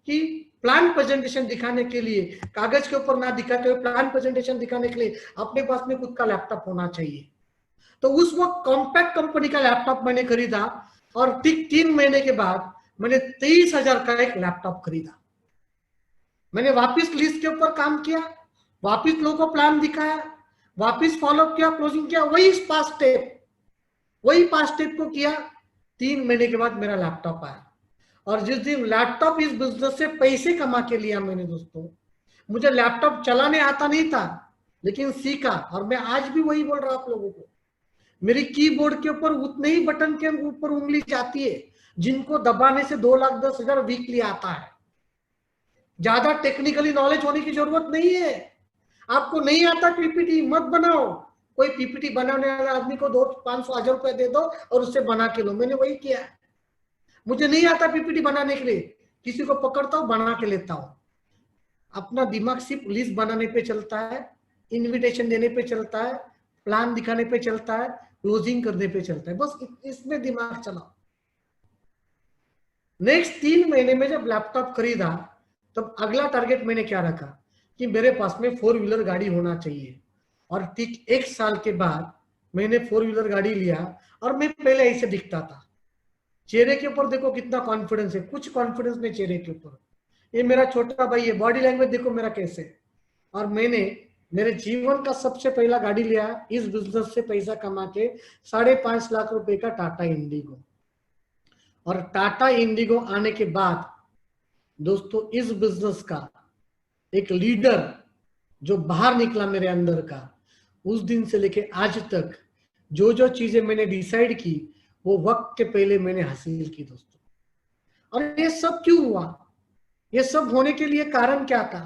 कि प्लान प्रेजेंटेशन दिखाने के लिए, कागज के ऊपर ना दिखाते हुए प्लान प्रेजेंटेशन दिखाने के लिए अपने पास में खुद का लैपटॉप होना चाहिए। तो उस वक्त कॉम्पैक्ट कंपनी का लैपटॉप मैंने खरीदा, और ठीक 3 महीने के बाद मैंने 23,000 का एक लैपटॉप खरीदा। मैंने वापस लिस्ट के ऊपर काम किया, वापस लोगों को प्लान दिखाया, वापस फॉलो किया, क्लोजिंग किया, वही 5 स्टेप को किया। 3 महीने के बाद मेरा लैपटॉप आया, और जिस दिन लैपटॉप इस बिजनेस से पैसे कमा के लिया मैंने दोस्तों, मुझे लैपटॉप चलाने आता नहीं था लेकिन सीखा, और मैं आज भी वही बोल रहा हूं आप लोगों को। मेरी कीबोर्ड के ऊपर उतने ही बटन के ऊपर उंगली जाती है जिनको दबाने से 2,10,000 वीकली आता है। ज्यादा टेक्निकली नॉलेज होने की जरूरत नहीं है। आपको नहीं आता पीपीटी, मत बनाओ। कोई पीपीटी बनाने वाले आदमी को 500-1000 रुपए दे दो और उससे बना के लो। मैंने वही किया। मुझे नहीं आता पीपीटी बनाने के लिए, किसी को पकड़ता हूं बना के लेता हूं। अपना दिमाग सिर्फ लिस्ट बनाने पे चलता है, इनविटेशन देने पे चलता है, प्लान दिखाने पे चलता है, क्लोजिंग करने पे चलता है, बस इसमें दिमाग चलाओ। नेक्स्ट 3 महीने में जब लैपटॉप खरीदा, तब अगला टारगेट मैंने क्या रखा कि मेरे पास में 4 व्हीलर गाड़ी होना चाहिए। और ठीक 1 साल के बाद मैंने 4 व्हीलर गाड़ी लिया, और मैं पहले ऐसे दिखता था। चेहरे के ऊपर देखो कितना कॉन्फिडेंस है, कुछ कॉन्फिडेंस नहीं चेहरे के ऊपर। ये मेरा छोटा भाई है, बॉडी लैंग्वेज देखो मेरा कैसे। और मैंने मेरे जीवन का सबसे पहला गाड़ी लिया इस बिजनेस से पैसा कमा के, 5.5 लाख रुपए का टाटा इंडिगो। और टाटा इंडिगो आने के बाद दोस्तों इस बिजनेस का एक लीडर जो बाहर निकला मेरे अंदर का, उस दिन से लेके आज तक जो जो चीजें मैंने डिसाइड की वो वक्त के पहले मैंने हासिल की दोस्तों। और ये सब क्यों हुआ? ये सब होने के लिए कारण क्या था?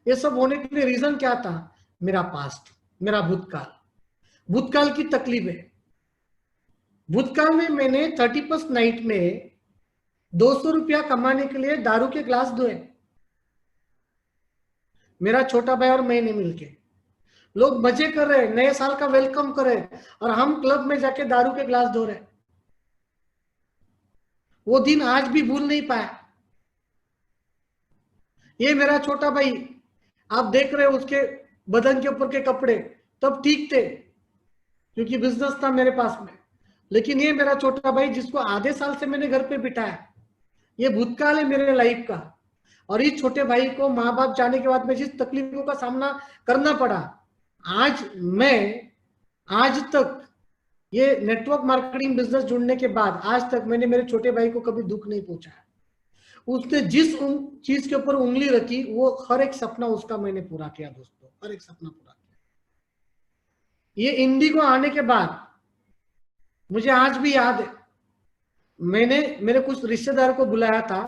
ये सब होने के लिए रीजन क्या था? मेरा पास्ट, मेरा भूतकाल, भूतकाल की तकलीफें। भूतकाल में मैंने 31st नाइट में 200 रुपया कमाने के लिए दारू के ग्लास धोए, मेरा छोटा भाई और मैंने मिलके। लोग मजे कर रहे, नए साल का वेलकम कर रहे, और हम क्लब में जाके दारू के ग्लास धो रहे। वो दिन आज भी भूल नहीं पाया। ये मेरा छोटा भाई, आप देख रहे हो उसके बदन के ऊपर के कपड़े तब ठीक थे क्योंकि बिजनेस था मेरे पास में, लेकिन ये मेरा छोटा भाई जिसको आधे साल से मैंने घर पे बिठाया, ये भूतकाल है मेरे लाइफ का। और इस छोटे भाई को माँ बाप जाने के बाद में जिस तकलीफों का सामना करना पड़ा, आज तक ये नेटवर्क मार्केटिंग बिजनेस जुड़ने के बाद आज तक मैंने मेरे छोटे भाई को कभी दुख नहीं पहुंचाया। उसने जिस चीज के ऊपर उंगली रखी वो हर एक सपना उसका मैंने पूरा किया दोस्तों, हर एक सपना पूरा किया। ये इंडिगो आने के बाद मुझे आज भी याद है, मैंने मेरे कुछ रिश्तेदार को बुलाया था,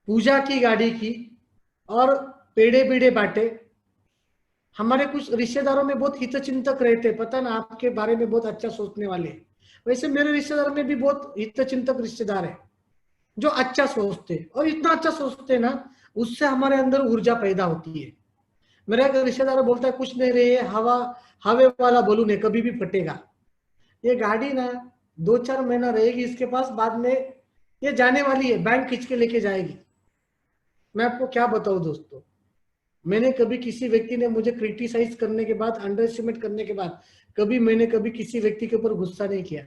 पूजा की गाड़ी की और पेड़े बीड़े बांटे। हमारे कुछ रिश्तेदारों में बहुत हितचिंतक रहते, पता ना आपके बारे में बहुत अच्छा सोचने वाले। वैसे मेरे रिश्तेदार में भी बहुत हितचिंतक रिश्तेदार है जो अच्छा सोचते, और इतना अच्छा सोचते ना उससे हमारे अंदर ऊर्जा पैदा होती है। मेरा एक रिश्तेदार बोलता है कुछ नहीं रहे, हवे वाला बलून है, कभी भी फटेगा। ये गाड़ी ना 2-4 महीना रहेगी इसके पास, बाद में ये जाने वाली है, बैंक खींच के लेके जाएगी। मैं आपको क्या बताऊं दोस्तों, मैंने कभी किसी व्यक्ति ने मुझे क्रिटिसाइज करने के बाद, अंडर एस्टिमेट करने के बाद मैंने कभी किसी व्यक्ति के ऊपर गुस्सा नहीं किया।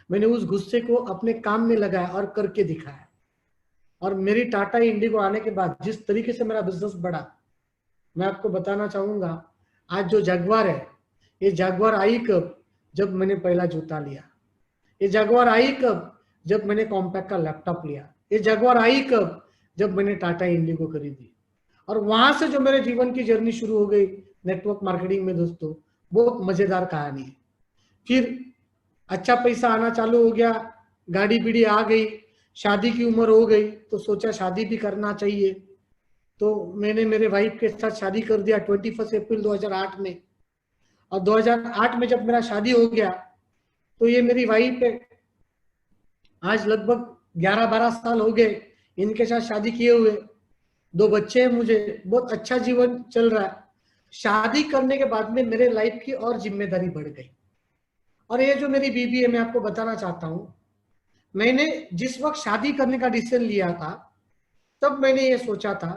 मैंने उस गुस्से को अपने काम में लगाया और करके दिखाया। और मेरी टाटा इंडिगो आने के बाद जिस तरीके से मेरा बिजनेस बढ़ा, मैं आपको बताना चाहूंगा, आज जो जगुआर है, ये जगुआर आई कब? जब मैंने पहला जूता लिया। ये जगुआर आई कब? जब मैंने कॉम्पैक्ट का लैपटॉप लिया। ये जगुआर आई कब? जब मैंने टाटा इंडिगो खरीदी। और वहां से जो मेरे जीवन की जर्नी शुरू हो गई नेटवर्क मार्केटिंग में दोस्तों, बहुत मजेदार कहानी है। फिर अच्छा पैसा आना चालू हो गया, गाड़ी बीड़ी आ गई, शादी की उम्र हो गई, तो सोचा शादी भी करना चाहिए। तो मैंने मेरे वाइफ के साथ शादी कर दिया 21 अप्रैल 2008 में। और 2008 में जब मेरा शादी हो गया तो ये मेरी वाइफ है, आज लगभग 11-12 साल हो गए इनके साथ शादी किए हुए, 2 बच्चे हैं मुझे, बहुत अच्छा जीवन चल रहा है। शादी करने के बाद में मेरे लाइफ की और जिम्मेदारी बढ़ गई। और ये जो मेरी बीबी है, मैं आपको बताना चाहता हूं, मैंने जिस वक्त शादी करने का डिसीजन लिया था तब मैंने ये सोचा था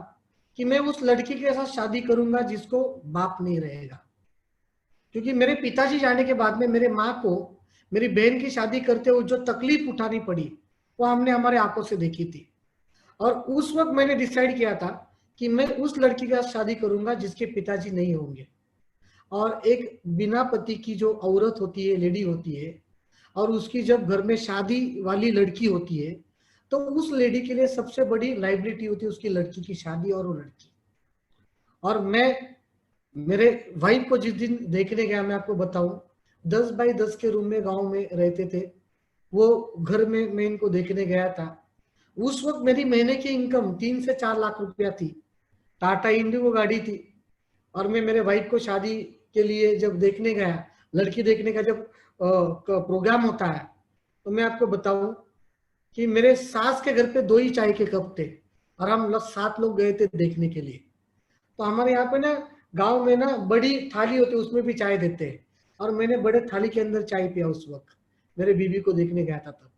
कि मैं उस लड़की के साथ शादी करूंगा जिसको बाप नहीं रहेगा। क्योंकि मेरे पिताजी जाने के बाद में मेरे माँ को मेरी बहन की शादी करते हुए जो तकलीफ उठानी पड़ी वो हमने हमारे आंखों से देखी थी। और उस वक्त मैंने डिसाइड किया था कि मैं उस लड़की के साथ शादी करूंगा जिसके पिताजी नहीं होंगे। और एक बिना पति की जो औरत होती है, लेडी होती है, और उसकी जब घर में शादी वाली लड़की होती है, तो उस लेडी के लिए सबसे बड़ी लाइबिलिटी होती है उसकी लड़की की शादी और वो लड़की। और मैं मेरे वाइफ को जिस दिन देखने गया, मैं आपको बताऊं, 10 बाई 10 के रूम में गांव में रहते थे, वो घर में मैं इनको देखने गया था। उस वक्त मेरी महीने की इनकम 3 से 4 लाख रुपया थी, टाटा इंडिगो गाड़ी थी। और मैं मेरे वाइफ को शादी के लिए जब देखने गया, लड़की देखने का जब प्रोग्राम होता है, तो मैं आपको बताऊं कि मेरे सास के घर पे 2 ही चाय के कप थे और हम 7 लोग गए थे देखने के लिए। तो हमारे यहाँ पे ना गांव में ना बड़ी थाली होती है, उसमें भी चाय देते हैं, और मैंने बड़े थाली के अंदर चाय पिया उस वक्त मेरे बीबी को देखने गया था तब।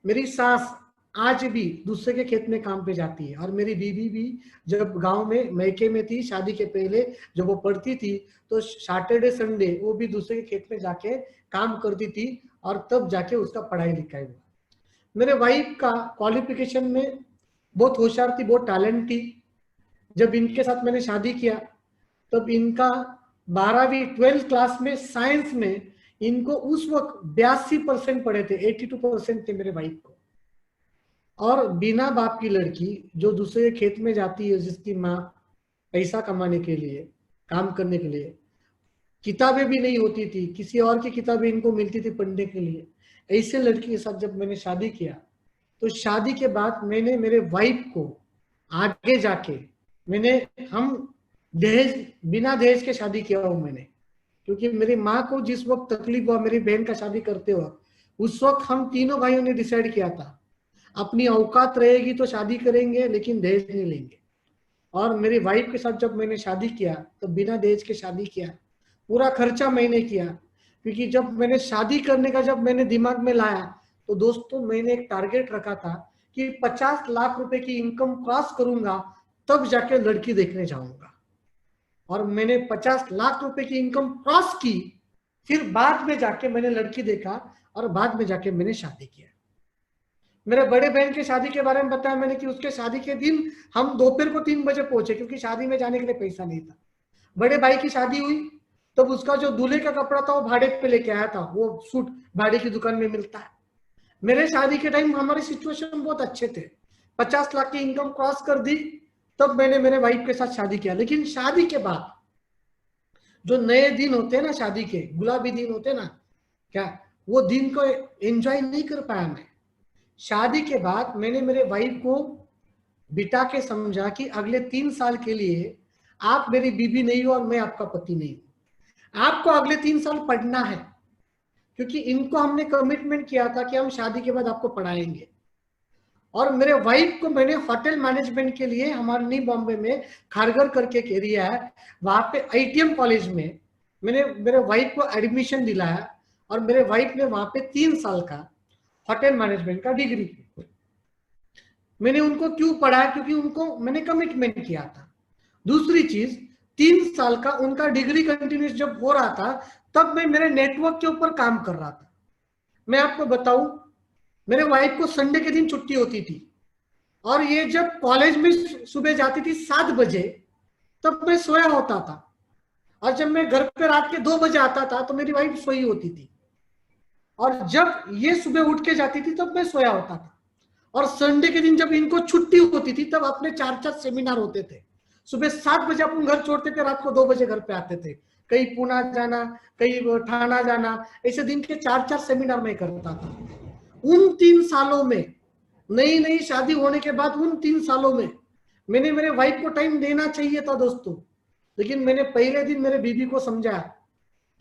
मेरी सास आज भी दूसरे के खेत में काम पे जाती है, और मेरी बीबी भी जब गांव में मैके में थी शादी के पहले, जब वो पढ़ती थी तो सैटरडे संडे वो भी दूसरे के खेत में जाके काम करती थी, और तब जाके उसका पढ़ाई लिखाई हुआ। मेरे वाइफ का क्वालिफिकेशन में बहुत होशियार थी, बहुत टैलेंट थी। जब इनके साथ मैंने शादी किया तब इनका 12वीं 12th क्लास में साइंस में इनको उस वक्त 82% पढ़े थे, 82% थे मेरे वाइफ को। और बिना बाप की लड़की जो दूसरे खेत में जाती है, जिसकी माँ पैसा कमाने के लिए, काम करने के लिए। किताबें भी नहीं होती थी, किसी और की किताबें इनको मिलती थी पढ़ने के लिए। ऐसे लड़की के साथ जब मैंने शादी किया, तो शादी के बाद मैंने मेरे वाइफ को आगे जाके मैंने हम दहेज, बिना दहेज के शादी किया हूं मैंने, क्योंकि मेरी माँ को जिस वक्त तकलीफ हुआ मेरी बहन का शादी करते वक्त, उस वक्त हम तीनों भाइयों ने डिसाइड किया था अपनी औकात रहेगी तो शादी करेंगे, लेकिन दहेज नहीं लेंगे। और मेरी वाइफ के साथ जब मैंने शादी किया तो बिना दहेज के शादी किया, पूरा खर्चा मैंने किया। क्योंकि जब मैंने शादी करने का जब मैंने दिमाग में लाया, तो दोस्तों मैंने एक टारगेट रखा था कि 50 लाख रुपए की इनकम क्रॉस करूंगा तब जाके लड़की देखने जाऊंगा। और मैंने 50 लाख रुपए की इनकम क्रॉस की, फिर बाद में जाके मैंने लड़की देखा और बाद में जाके मैंने शादी किया। मेरे बड़े बहन की शादी के बारे में बताया मैंने कि उसके शादी के दिन हम दोपहर को 3 बजे पहुंचे, क्योंकि शादी में जाने के लिए पैसा नहीं था। बड़े भाई की शादी हुई तब उसका जो दूल्हे का कपड़ा था वो भाड़े पे लेके आया था, वो सूट भाड़े की दुकान में मिलता है। मेरे शादी के टाइम हमारी सिचुएशन बहुत अच्छे थे, 50 लाख की इनकम क्रॉस कर दी, तब मैंने मेरे वाइफ के साथ शादी किया। लेकिन शादी के बाद जो नए दिन होते हैं ना, शादी के गुलाबी दिन होते हैं ना, क्या वो दिन को एंजॉय नहीं कर पाया मैं। शादी के बाद मैंने मेरे वाइफ को बिठा के समझा कि अगले 3 साल के लिए आप मेरी बीवी नहीं हो और मैं आपका पति नहीं हूं। आपको अगले 3 साल पढ़ना है, क्योंकि इनको हमने कमिटमेंट किया था कि हम शादी के बाद आपको पढ़ाएंगे। और मेरे वाइफ को मैंने होटल मैनेजमेंट के लिए हमारे न्यू बॉम्बे में खारगर करके एक एरिया है, वहां पे आईटीएम कॉलेज में मैंने मेरे वाइफ को एडमिशन दिलाया। और मेरे वाइफ ने वहां पे 3 साल का होटल मैनेजमेंट का डिग्री की। मैंने उनको क्यों पढ़ाया? क्योंकि उनको मैंने कमिटमेंट किया था। दूसरी चीज, 3 साल का उनका डिग्री कंटिन्यूस जब हो रहा था, तब मैं मेरे नेटवर्क के ऊपर काम कर रहा था। मैं आपको बताऊं, मेरे वाइफ को संडे के दिन छुट्टी होती थी, और ये जब कॉलेज में सुबह जाती थी 7 बजे, तब मैं सोया होता था। और जब मैं घर पे रात के 2 बजे आता था तो मेरी वाइफ सोई होती थी। और जब ये सुबह उठ के जाती थी तब मैं सोया होता था। और संडे के दिन जब इनको छुट्टी होती थी तब अपने 4-4 सेमिनार होते थे। सुबह 7 बजे अपन घर छोड़ते थे, रात को 2 बजे घर पे आते थे। कहीं पूना जाना, कहीं ठाणा जाना, ऐसे दिन के 4-4 सेमिनार में करता था। उन 3 सालों में, नई नई शादी होने के बाद उन 3 सालों में मैंने मेरे वाइफ को टाइम देना चाहिए था दोस्तों। लेकिन मैंने पहले दिन मेरे बीबी को समझाया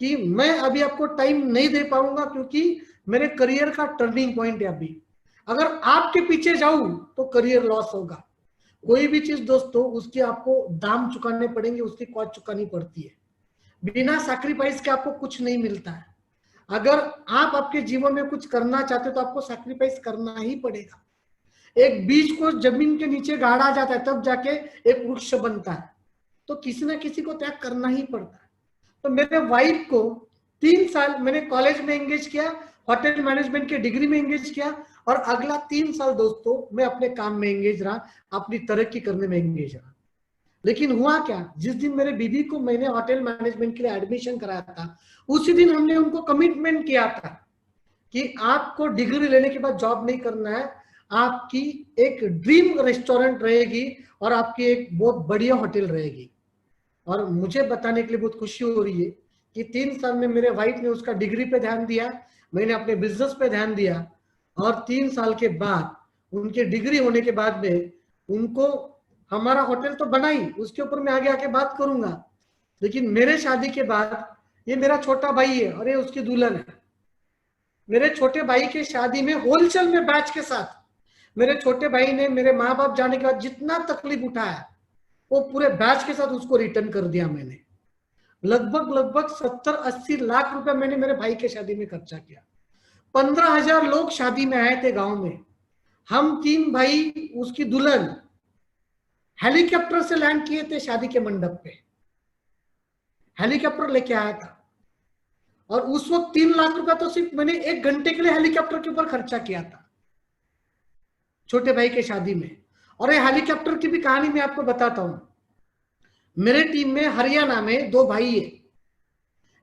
कि मैं अभी आपको टाइम नहीं दे पाऊंगा, क्योंकि मेरे करियर का टर्निंग पॉइंट है अभी। अगर आपके पीछे जाऊं तो करियर लॉस होगा। कोई भी चीज दोस्तों, उसके आपको दाम चुकाने पड़ेंगे, उसकी कॉस्ट चुकानी पड़ती है। बिना सैक्रिफाइस के आपको कुछ नहीं मिलता है। अगर आप आपके जीवन में कुछ करना चाहते हो तो आपको सैक्रिफाइस करना ही पड़ेगा। एक बीज को जमीन के नीचे गाड़ा जाता है तब जाके एक वृक्ष बनता है, तो किसी ना किसी को त्याग करना ही पड़ता है। तो मेरे वाइफ को 3 साल मैंने कॉलेज में एंगेज किया, होटल मैनेजमेंट के डिग्री में एंगेज किया, और अगला 3 साल दोस्तों मैं अपने काम में एंगेज रहा, अपनी तरक्की करने में एंगेज रहा। लेकिन हुआ क्या, जिस दिन मेरे बीबी को मैंने होटल मैनेजमेंट के लिए एडमिशन कराया था, उसी दिन हमने उनको कमिटमेंट किया था कि आपको डिग्री लेने के बाद जॉब नहीं करना है, आपकी एक ड्रीम रेस्टोरेंट रहेगी और आपकी एक बहुत बढ़िया होटल रहेगी। और मुझे बताने के लिए बहुत खुशी हो रही है कि 3 साल में मेरे वाइफ ने उसका डिग्री पे ध्यान दिया, मैंने अपने बिजनेस पे ध्यान दिया। और 3 साल के बाद, उनके डिग्री होने के बाद में, उनको हमारा होटल तो बना ही, उसके ऊपर मैं आगे आके बात करूंगा। लेकिन मेरे शादी के बाद, ये मेरा छोटा भाई है और ये उसकी दुल्हन है। मेरे छोटे भाई के शादी में होलसेल में बैच के साथ मेरे छोटे भाई ने मेरे माँ बाप जाने के बाद जितना तकलीफ उठाया, वो पूरे बैच के साथ उसको रिटर्न कर दिया मैंने। लगभग 70-80 लाख रुपए मैंने मेरे भाई के शादी में खर्चा किया। 15,000 लोग शादी में आए थे गांव में। हम 3 भाई, उसकी दुल्हन, हेलीकॉप्टर से लैंड किए थे शादी के मंडप पे। हेलीकॉप्टर लेके आया था, और उस वक्त 3 लाख रुपया तो सिर्फ मैंने 1 घंटे के लिए हेलीकॉप्टर के ऊपर खर्चा किया था छोटे भाई के शादी में। और ये हेलीकॉप्टर की भी कहानी मैं आपको बताता हूं। मेरे टीम में हरियाणा में 2 भाई है,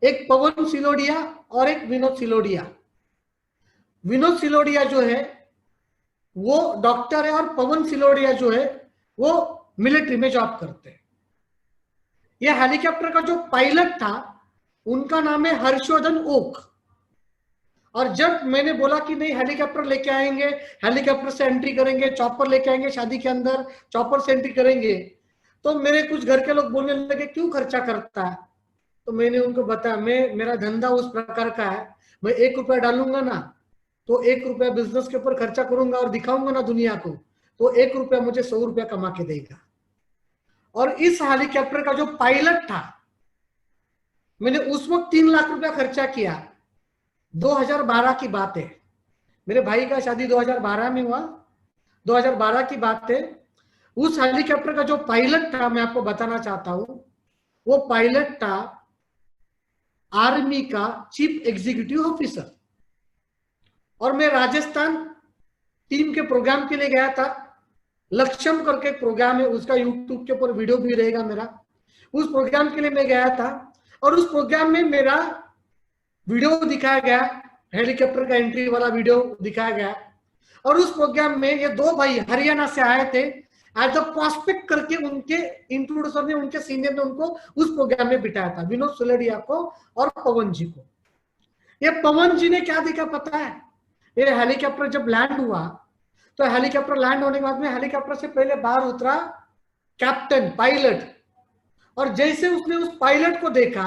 एक पवन सिलोडिया और एक विनोद सिलोडिया। विनोद सिलोडिया जो है वो डॉक्टर है, और पवन सिलोडिया जो है वो मिलिट्री में जॉब करते हैं। ये हेलीकॉप्टर का जो पायलट था उनका नाम है हर्षवर्धन ओक। और जब मैंने बोला कि नहीं हेलीकॉप्टर लेके आएंगे, हेलीकॉप्टर से एंट्री करेंगे, चॉपर लेके आएंगे शादी के अंदर, चॉपर से एंट्री करेंगे, तो मेरे कुछ घर के लोग बोलने लगे क्यों खर्चा करता है। तो मैंने उनको बताया मेरा धंधा उस प्रकार का है, मैं 1 रुपया डालूंगा ना तो 1 रुपया बिजनेस के ऊपर खर्चा करूंगा और दिखाऊंगा ना दुनिया को, तो 1 रुपया मुझे 100 रुपया कमा के देगा। और इस हेलीकॉप्टर का जो पायलट था, मैंने उस वक्त 3 लाख रुपया खर्चा किया। 2012 की बात है, मेरे भाई का शादी 2012 में हुआ, 2012 की बात है। उस हेलीकॉप्टर का जो पायलट था, मैं आपको बताना चाहता हूं, वो पायलट था आर्मी का चीफ एग्जीक्यूटिव ऑफिसर। और मैं राजस्थान टीम के प्रोग्राम के लिए गया था, लक्ष्यम करके प्रोग्राम है, उसका यूट्यूब के ऊपर वीडियो भी रहेगा मेरा। उस प्रोग्राम के लिए मैं गया था और उस प्रोग्राम में मेरा वीडियो दिखाया गया, हेलीकॉप्टर का एंट्री वाला वीडियो दिखाया गया। और उस प्रोग्राम में ये 2 भाई हरियाणा से आए थे, एज अ प्रॉस्पेक्ट करके उनके इंट्रोड्यूसर ने, उनके सीनियर ने उनको उस प्रोग्राम में बिठाया था, विनोद सुलेडिया को और पवन जी को। ये पवन जी ने क्या देखा पता है, ये हेलीकॉप्टर जब लैंड हुआ तो हेलीकॉप्टर लैंड होने के बाद में हेलीकॉप्टर से पहले बाहर उतरा कैप्टन पायलट। और जैसे उसने उस पायलट को देखा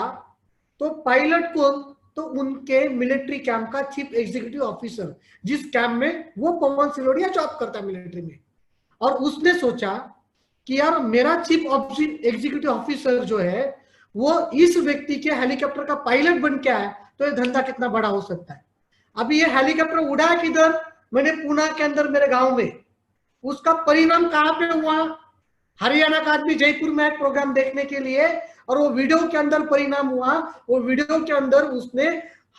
तो पायलट को तो उनके मिलिट्री कैंप का चीफ एग्जीक्यूटिव ऑफिसर, जिस कैंप में वो पवन सिलोडिया जॉब करता है मिलिट्री में, और उसने सोचा कि यार मेरा चीफ एग्जीक्यूटिव ऑफिसर जो है वो इस व्यक्ति के हेलीकॉप्टर का पायलट बन के आया, तो ये धंधा कितना बड़ा हो सकता है। अभी ये हेलीकॉप्टर उड़ा किधर, मैंने पुणे के अंदर मेरे गांव में, उसका परिणाम कहां पे हुआ, हरियाणा का आदमी जयपुर में एक प्रोग्राम देखने के लिए, और वो वीडियो के अंदर परिणाम हुआ, वो वीडियो के अंदर उसने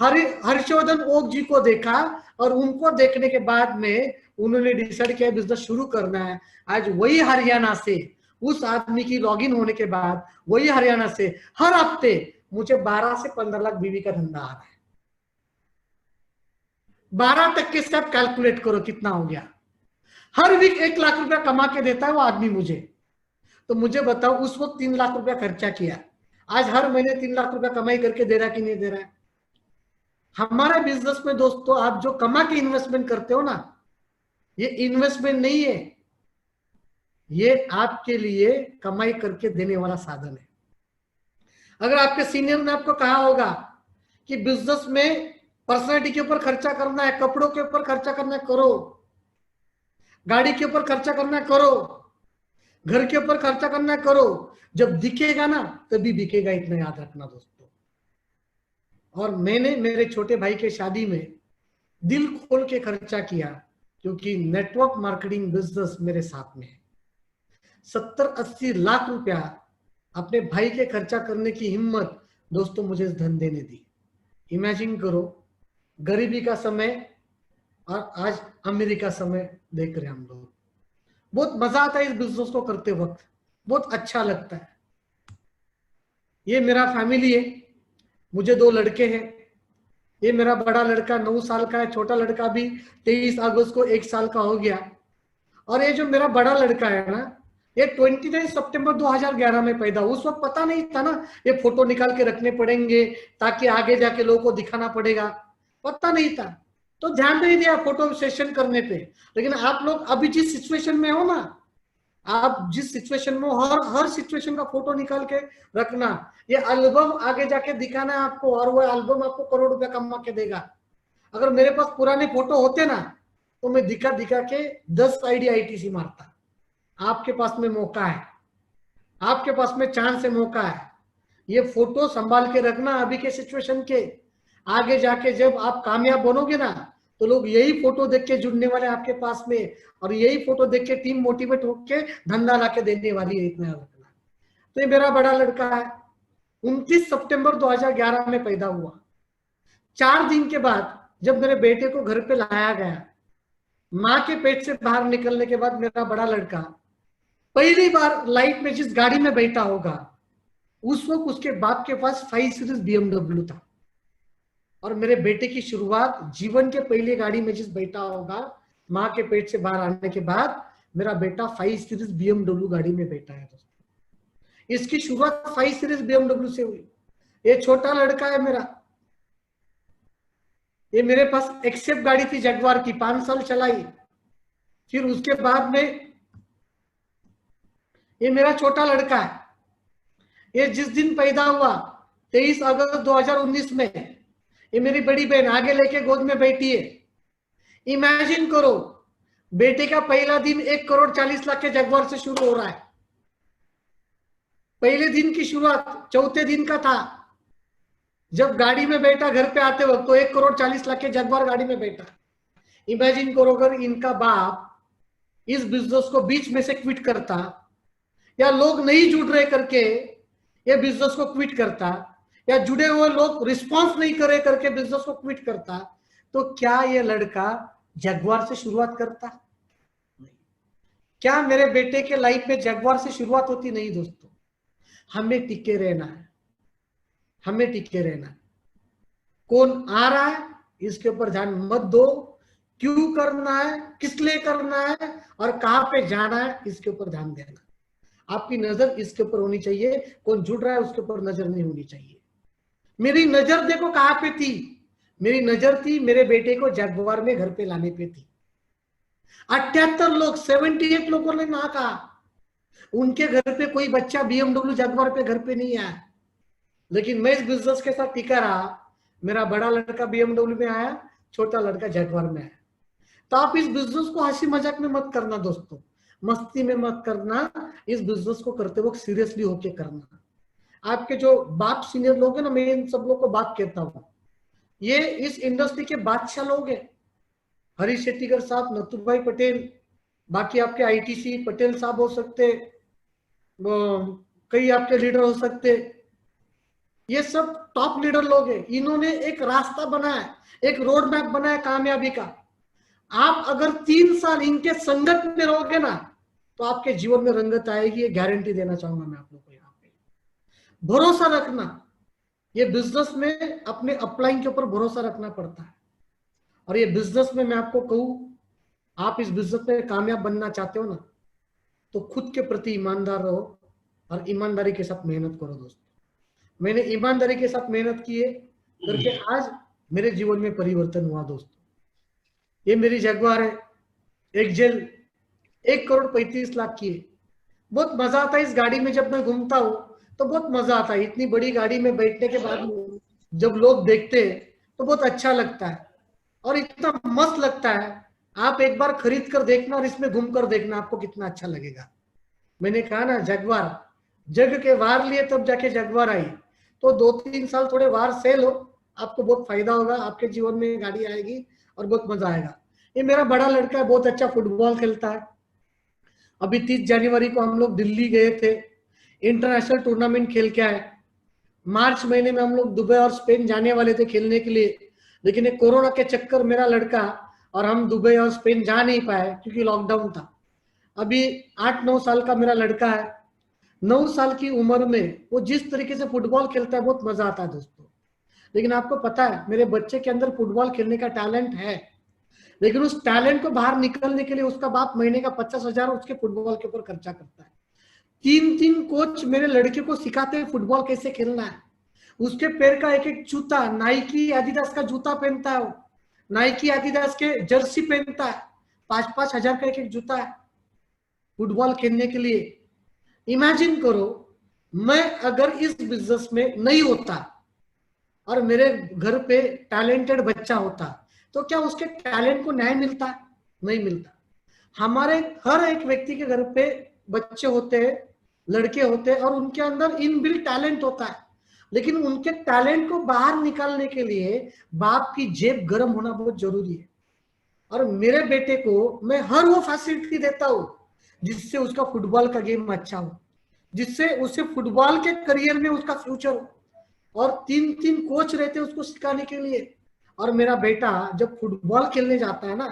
हर्षवर्धन ओक जी को देखा, और उनको देखने के बाद में उन्होंने डिसाइड किया बिजनेस शुरू करना है। आज वही हरियाणा से, उस आदमी की लॉगिन होने के बाद वही हरियाणा से हर हफ्ते मुझे 12 से 15 लाख बीवी का धंधा आ रहा है। 12 तक के सब कैलकुलेट करो कितना हो गया। हर वीक 1 लाख रुपया कमा के देता है वो आदमी मुझे। तो मुझे बताओ उस वक्त 3 लाख रुपया खर्चा किया, आज हर महीने 3 लाख रुपया कमाई करके दे रहा है कि नहीं दे रहा है। हमारे बिजनेस में दोस्तों आप जो कमा के इन्वेस्टमेंट करते हो ना, ये इन्वेस्टमेंट नहीं है, ये आपके लिए कमाई करके देने वाला साधन है। अगर आपके सीनियर ने आपको कहा होगा कि बिजनेस में पर्सनैलिटी के ऊपर खर्चा करना है, कपड़ों के ऊपर खर्चा करना है, करो, गाड़ी के ऊपर खर्चा करना है, करो, घर के ऊपर खर्चा करना है, करो, जब दिखेगा ना तभी बिकेगा, इतना याद रखना दोस्तों। और मैंने मेरे छोटे भाई के शादी में दिल खोल के खर्चा किया, क्योंकि नेटवर्क मार्केटिंग बिजनेस मेरे साथ में है। 70-80 लाख रुपया अपने भाई के खर्चा करने की हिम्मत दोस्तों मुझे इस धंधे ने दी। इमेजिन करो, गरीबी का समय और आज अमीरी का समय देख रहे हैं हम लोग। बहुत मजा आता है इस बिजनेस को करते वक्त, बहुत अच्छा लगता है। ये मेरा फैमिली है, मुझे 2 लड़के हैं। ये मेरा बड़ा लड़का 9 साल का है, छोटा लड़का भी 23 अगस्त को 1 साल का हो गया। और ये जो मेरा बड़ा लड़का है ना, ये 29 सितंबर 2011 में पैदा। उस वक्त पता नहीं था ना ये फोटो निकाल के रखने पड़ेंगे ताकि आगे जाके लोगों को दिखाना पड़ेगा, पता नहीं था, तो ध्यान नहीं दिया फोटो सेशन करने पे। लेकिन आप लोग अभी जिस सिचुएशन में हो ना, आप जिस सिचुएशन में हो, हर सिचुएशन का फोटो निकाल के रखना। ये एल्बम आगे जाके दिखाना है आपको, और वो एल्बम आपको करोड़ रुपया कमा के देगा। अगर मेरे पास पुराने फोटो होते ना तो मैं दिखा दिखा के 10 आईडी आईटीसी मारता। आपके पास में मौका है, आपके पास में चांस है, मौका है। ये फोटो संभाल के रखना अभी के सिचुएशन के। आगे जाके जब आप कामयाब बनोगे ना तो लोग यही फोटो देख के जुड़ने वाले आपके पास में, और यही फोटो देख के टीम मोटिवेट होके धंधा ला के देने वाली है, इतना रखना। तो ये मेरा बड़ा लड़का है, 29 सितंबर 2011 में पैदा हुआ। 4 दिन के बाद जब मेरे बेटे को घर पे लाया गया, माँ के पेट से बाहर निकलने के बाद मेरा बड़ा लड़का पहली बार लाइफ में जिस गाड़ी में बैठा होगा, उस वक्त उसके बाप के पास 5 सीरीज BMW था। और मेरे बेटे की शुरुआत जीवन के पहले गाड़ी में जिस बैठा होगा, माँ के पेट से बाहर आने के बाद मेरा बेटा 5 सीरीज BMW गाड़ी में बैठा है दोस्तों। इसकी शुरुआत 5 सीरीज BMW से हुई। ये छोटा लड़का है मेरा, ये मेरे पास एक्सेप्ट गाड़ी थी जगवार की, 5 साल चलाई। फिर उसके बाद में ये मेरा छोटा लड़का है, ये जिस दिन पैदा हुआ 23 अगस्त 2019 में, ये मेरी बड़ी बहन आगे लेके गोद में बैठी है। इमेजिन करो, बेटे का पहला दिन 1,40,00,000 के जगवार से शुरू हो रहा है। पहले दिन की शुरुआत चौथे दिन का था, जब गाड़ी में बैठा घर पे आते वक्त, तो 1,40,00,000 के जगवार गाड़ी में बैठा। इमेजिन करो अगर इनका बाप इस बिजनेस को बीच में से क्विट करता, या लोग नहीं जुड़ रहे करके ये बिजनेस को क्विट करता, या जुड़े हुए लोग रिस्पॉन्स नहीं करे करके बिजनेस को क्विट करता, तो क्या ये लड़का जगवार से शुरुआत करता? क्या मेरे बेटे के लाइफ में जगवार से शुरुआत होती? नहीं दोस्तों। हमें टिके रहना है, हमें टिके रहना है। कौन आ रहा है इसके ऊपर ध्यान मत दो, क्यों करना है, किस लिए करना है और कहां पे जाना है, इसके ऊपर ध्यान देना। आपकी नजर इसके ऊपर होनी चाहिए, कौन जुड़ रहा है उसके ऊपर नजर नहीं होनी चाहिए। मेरी नजर देखो कहां पे थी, मेरी नजर थी मेरे बेटे को जगवार में घर पे लाने पे थी। 78 लोग, 78 लोगों ने ना कहा, उनके घर पे कोई बच्चा BMW जगवार पे घर पे नहीं आया, लेकिन मैं इस बिजनेस के साथ टिका रहा। मेरा बड़ा लड़का BMW में आया, छोटा लड़का जगवार में आया। तो आप इस बिजनेस को हंसी मजाक में मत करना दोस्तों, मस्ती में मत करना, इस बिजनेस को करते वक्त सीरियसली होके करना। आपके जो बाप सीनियर लोग हैं ना, मैं इन सब लोग को बाप कहता हूँ, ये इस इंडस्ट्री के बादशाह लोग हैं। हरीश शेट्टीकर साहब, नथुभाई पटेल, बाकी आपके ITC पटेल साहब हो सकते, कई आपके लीडर हो सकते, ये सब टॉप लीडर लोग हैं। इन्होंने एक रास्ता बनाया, एक रोड मैप बनाया कामयाबी का। आप अगर 3 साल इनके संगत में रहोगे ना, तो आपके जीवन में रंगत आएगी, ये गारंटी देना चाहूंगा मैं आप लोगों को। यहाँ पे भरोसा रखना, ये बिजनेस में अपने अपलाइन के ऊपर भरोसा रखना पड़ता है। और ये बिजनेस में मैं आपको कहूं, आप इस बिजनेस में कामयाब बनना चाहते हो ना, तो खुद के प्रति ईमानदार रहो और ईमानदारी के साथ मेहनत करो दोस्तों। मैंने ईमानदारी के साथ मेहनत की है करके आज मेरे जीवन में परिवर्तन हुआ दोस्तों। ये मेरी जगवार है, एक जेल 1,35,00,000 की है। बहुत मजा आता है इस गाड़ी में, जब मैं घूमता हूँ तो बहुत मजा आता है। इतनी बड़ी गाड़ी में बैठने के बाद जब लोग देखते हैं तो बहुत अच्छा लगता है और इतना मस्त लगता है। आप एक बार खरीद कर देखना और इसमें घूम कर देखना, आपको कितना अच्छा लगेगा। मैंने कहा ना, जगवार जग के वार लिए तब जाके जगवार आई। तो 2-3 साल थोड़े वार सेल हो, आपको बहुत फायदा होगा, आपके जीवन में गाड़ी आएगी और बहुत मजा आएगा। ये मेरा बड़ा लड़का है, बहुत अच्छा फुटबॉल खेलता है। अभी 30 जनवरी को हम लोग दिल्ली गए थे, इंटरनेशनल टूर्नामेंट खेल के आए। मार्च महीने में हम लोग दुबई और स्पेन जाने वाले थे खेलने के लिए, लेकिन एक कोरोना के चक्कर मेरा लड़का और हम दुबई और स्पेन जा नहीं पाए क्योंकि लॉकडाउन था। अभी 8-9 साल का मेरा लड़का है, 9 साल की उम्र में वो जिस तरीके से फुटबॉल खेलता है बहुत मजा आता है दोस्तों। लेकिन आपको पता है, मेरे बच्चे के अंदर फुटबॉल खेलने का टैलेंट है, लेकिन उस टैलेंट को बाहर निकलने के लिए उसका बाप महीने का 50,000 उसके फुटबॉल के ऊपर खर्चा करता है। 3-3 कोच मेरे लड़के को सिखाते हैं फुटबॉल कैसे खेलना है। उसके पैर का एक एक जूता, नाइकी एडिडास का जूता पहनता है, वो नाइकी एडिडास के जर्सी पहनता है, 5-5 हजार का एक एक जूता है फुटबॉल खेलने के लिए। इमेजिन करो, मैं अगर इस बिजनेस में नहीं होता और मेरे घर पे टैलेंटेड बच्चा होता, तो क्या उसके टैलेंट को न्याय मिलता? नहीं मिलता। हमारे हर एक व्यक्ति के घर पे बच्चे होते हैं, लड़के होते हैं, और उनके अंदर इनबिल्ट टैलेंट होता है, लेकिन उनके टैलेंट को बाहर निकालने के लिए बाप की जेब गर्म होना बहुत जरूरी है। और मेरे बेटे को मैं हर वो फैसिलिटी देता हूं जिससे उसका फुटबॉल का गेम अच्छा हो, जिससे उसे फुटबॉल के करियर में उसका फ्यूचर हो। और 3-3 कोच रहते हैं उसको सिखाने के लिए। और मेरा बेटा जब फुटबॉल खेलने जाता है ना,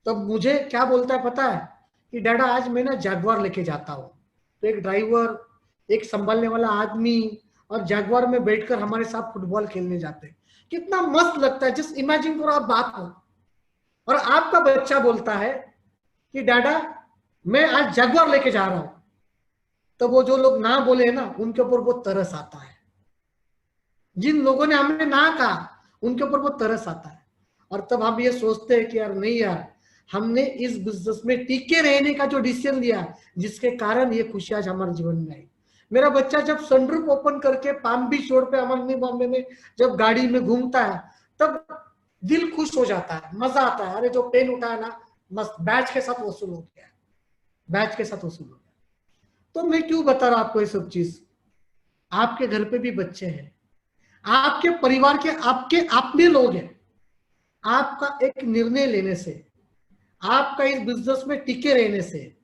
तब मुझे क्या बोलता है पता है? कि डैडा आज मैं ना जगवार लेके जाता हूँ। तो एक ड्राइवर, एक संभालने वाला आदमी और जगवार में बैठकर हमारे साथ फुटबॉल खेलने जाते हैं। कितना मस्त लगता है। जस्ट इमेजिन करो, आप बाप हो और आपका बच्चा बोलता है कि डैडा मैं आज जगवार लेके जा रहा हूं। तो वो जो लोग ना बोले ना उनके ऊपर वो तरस आता है। जिन लोगों ने हमें ना कहा उनके ऊपर वो तरस आता है। और तब हम ये सोचते हैं कि यार नहीं यार, हमने इस बिजनेस में टिके रहने का जो डिसीजन लिया, जिसके कारण ये खुशी आज हमारे जीवन में आई। मेरा बच्चा जब सनरूफ ओपन करके पाम बीच रोड पे हमारे बॉम्बे में जब गाड़ी में घूमता है, तब दिल खुश हो जाता है, मजा आता है। अरे जो पेन उठाया ना, मस्त बैच के साथ वसूल हो गया, बैच के साथ वसूल हो गया। तो मैं क्यों बता रहा हूं आपको ये सब चीज? आपके घर पे भी बच्चे हैं, आपके परिवार के आपके अपने लोग हैं। आपका एक निर्णय लेने से, आपका इस बिजनेस में टिके रहने से,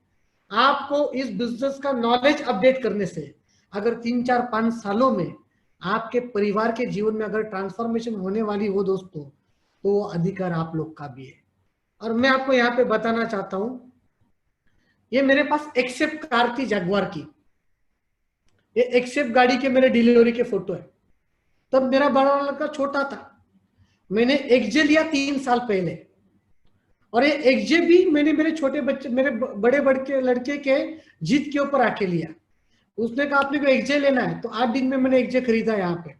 आपको इस बिजनेस का नॉलेज अपडेट करने से, अगर 3 4 5 सालों में आपके परिवार के जीवन में अगर ट्रांसफॉर्मेशन होने वाली हो दोस्तों, तो वो अधिकार आप लोग का भी है। और मैं आपको यहाँ पे बताना चाहता हूं, ये मेरे पास एक्सेप्ट कार थी जगुआर की, ये एक्सेप्ट गाड़ी के मेरे डिलीवरी के फोटो है। तब मेरा बड़ा लड़का छोटा था, मैंने एक्जे लिया 3 साल पहले। और ये एक्जे भी मैंने मेरे छोटे बच्चे, मेरे बड़े बड़े लड़के के जिद के ऊपर आके लिया। उसने कहा आपने को एक्जे लेना है, तो 8 दिन में मैंने एक्जे खरीदा। यहाँ पे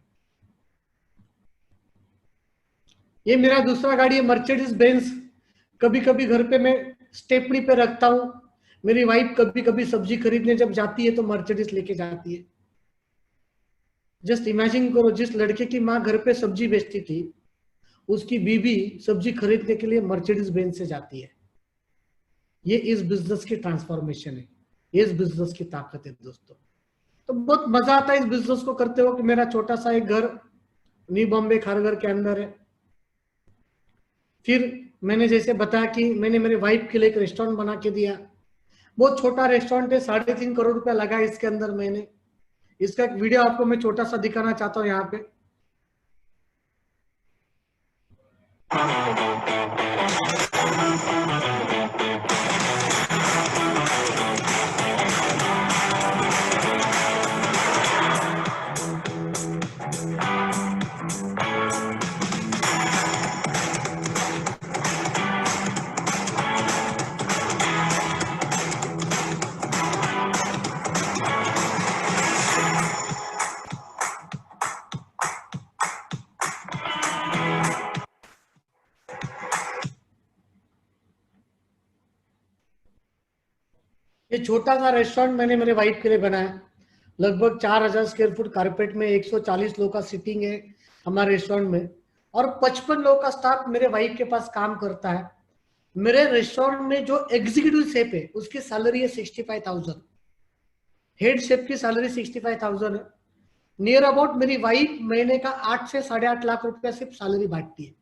ये मेरा दूसरा गाड़ी है मर्सिडीज बेंज। कभी कभी घर पे मैं स्टेपनी पे रखता हूँ। मेरी वाइफ कभी कभी सब्जी खरीदने जब जाती है तो मर्सिडीज लेके जाती है। जस्ट इमेजिन करो, जिस लड़के की माँ घर पे सब्जी बेचती थी, उसकी बीवी सब्जी खरीदने के लिए मर्सिडीज बेंज से जाती है। ये इस बिजनेस की ट्रांसफॉर्मेशन है, ये इस बिजनेस की ताकत है दोस्तों। तो बहुत मजा आता है इस बिजनेस को करते हो कि मेरा छोटा सा एक घर न्यू बॉम्बे खारघर के अंदर है। फिर मैंने जैसे बताया कि मैंने मेरे वाइफ के लिए एक रेस्टोरेंट बना के दिया। बहुत छोटा रेस्टोरेंट है, 3.5 करोड़ रुपया लगा इसके अंदर। मैंने इसका एक वीडियो आपको मैं छोटा सा दिखाना चाहता हूँ यहाँ पे। ये छोटा सा रेस्टोरेंट मैंने मेरे वाइफ के लिए बनाया। लगभग 4000 स्क्वायर फुट कारपेट में 140 लोग का सीटिंग है हमारे रेस्टोरेंट में। और 55 लोग का स्टाफ मेरे वाइफ के पास काम करता है। मेरे रेस्टोरेंट में जो एग्जीक्यूटिव शेफ है उसकी सैलरी है 65,000। हेड शेफ की सैलरी 65,000 है। नियर अबाउट मेरी वाइफ महीने का 8 से 8.5 लाख रुपया सिर्फ सैलरी बांटती है।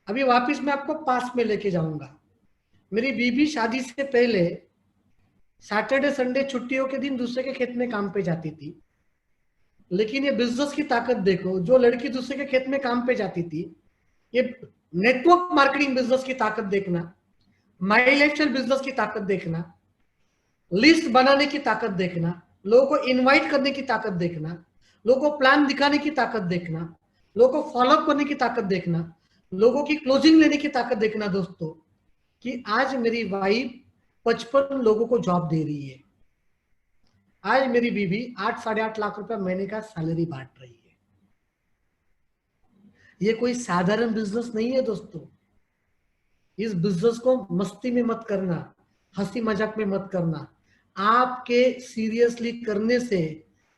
अभी वापिस मैं आपको पास में लेके जाऊंगा। मेरी बीबी शादी से पहले सैटरडे संडे छुट्टियों के दिन दूसरे के खेत में काम पे जाती थी। लेकिन ये बिजनेस की ताकत देखो, जो लड़की दूसरे के खेत में काम पे जाती थी, ये नेटवर्क मार्केटिंग बिजनेस की ताकत देखना, माई लाइफस्टाइल बिजनेस की ताकत देखना, लिस्ट बनाने की ताकत देखना, लोगों को इनवाइट करने की ताकत देखना, लोगों को प्लान दिखाने की ताकत देखना, लोगों को फॉलोअप करने की ताकत देखना, लोगों की क्लोजिंग लेने की ताकत देखना दोस्तों, कि आज मेरी वाइफ 55 लोगों को जॉब दे रही है। आज मेरी बीवी 8 8.5 लाख रुपया महीने का सैलरी बांट रही है। ये कोई साधारण बिजनेस नहीं है दोस्तों। इस बिजनेस को मस्ती में मत करना, हंसी मजाक में मत करना। आपके सीरियसली करने से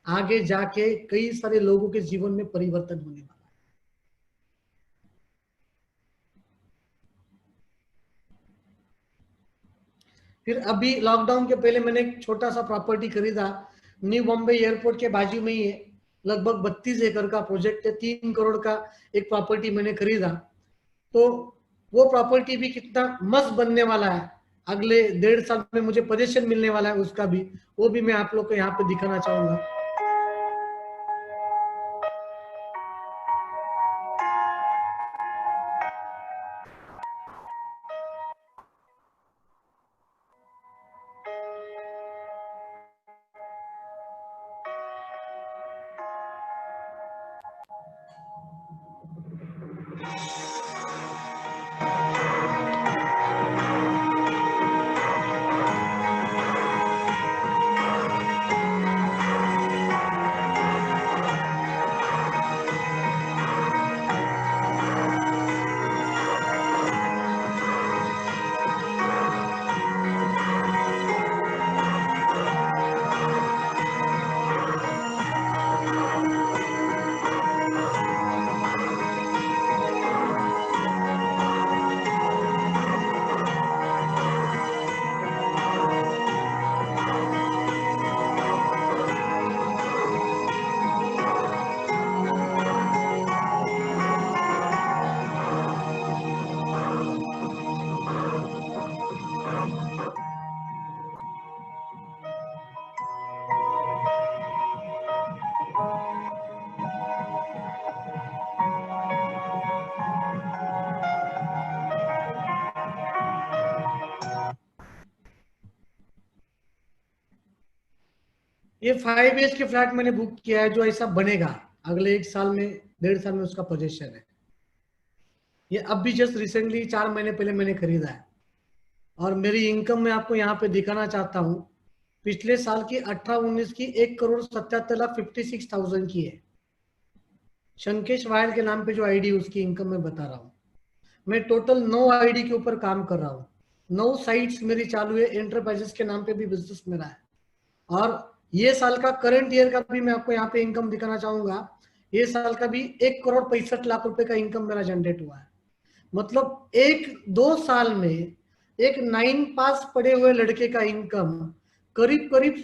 आगे जाके कई सारे लोगों के जीवन में परिवर्तन होने वाला है। फिर अभी लॉकडाउन के पहले मैंने एक छोटा सा प्रॉपर्टी खरीदा, न्यू बॉम्बे एयरपोर्ट के बाजू में ही है। लगभग 32 एकड़ का प्रोजेक्ट है, 3 करोड़ का एक प्रॉपर्टी मैंने खरीदा। तो वो प्रॉपर्टी भी कितना मस्त बनने वाला है। अगले 1.5 साल में मुझे पोजीशन मिलने वाला है उसका भी, वो भी मैं आप लोग को यहाँ पे दिखाना चाहूंगा। ये 5 BHK फ्लैट मैंने बुक किया है, जो ऐसा बनेगा अगले 1 साल में, 1.5 साल में उसका पोजीशन है। ये अब भी जस्ट रिसेंटली 4 महीने पहले मैंने खरीदा है। और मेरी इनकम मैं आपको यहाँ पे दिखाना चाहता हूँ। पिछले साल की 18-19 की 1,77,56,000 की है। शंकेश वायल के नाम पे जो आईडी, उसकी इनकम मैं बता रहा हूँ। मैं टोटल 9 आईडी के ऊपर काम कर रहा हूँ। 9 साइट्स मेरी चालू है, एंटरप्राइजेस के नाम पे भी बिजनेस मेरा है। और ये साल का, करंट ईयर का भी मैं आपको यहाँ पे इनकम दिखाना चाहूंगा। ये साल का भी 1,65,00,000 रुपए का इनकम मेरा जनरेट हुआ है। मतलब 1-2 साल में एक 9 पास पढ़े हुए लड़के का इनकम करीब करीब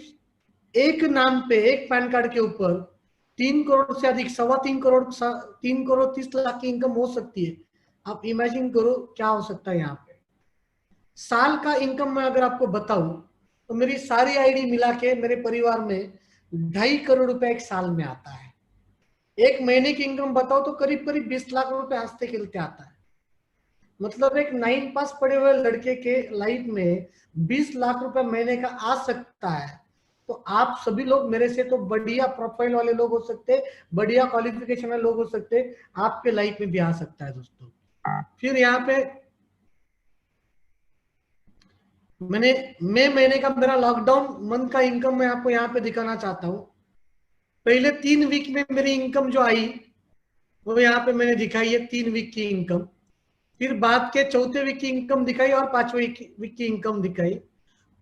एक नाम पे, एक पैन कार्ड के ऊपर 3 करोड़ से अधिक, 3.25 करोड़, 3,30,00,000 की इनकम हो सकती है। आप इमेजिन करो क्या हो सकता है यहाँ पे। साल का इनकम मैं अगर आपको बताऊं तो मेरी सारी आईडी मिला के मेरे परिवार में 2.5 करोड़ रुपए एक साल में आता है। एक महीने की इनकम बताओ तो करीब करीब 20 लाख रुपए हंसते खेलते आता है। मतलब एक 9 पास पढ़े हुए लड़के के लाइफ में 20 लाख रुपए महीने का आ सकता है। तो आप सभी लोग मेरे से तो बढ़िया प्रोफाइल वाले लोग हो सकते, बढ़िया क्वालिफिकेशन वाले लोग हो सकते, आपके लाइफ में भी आ सकता है दोस्तों। फिर यहाँ पे मैंने मई महीने का मेरा लॉकडाउन मंथ का इनकम मैं आपको यहाँ पे दिखाना चाहता हूँ। पहले 3 वीक में मेरी इनकम जो आई वो यहाँ पे मैंने दिखाई है, 3 वीक की इनकम। फिर बाद के चौथे वीक की इनकम दिखाई और 5वें वीक की इनकम दिखाई।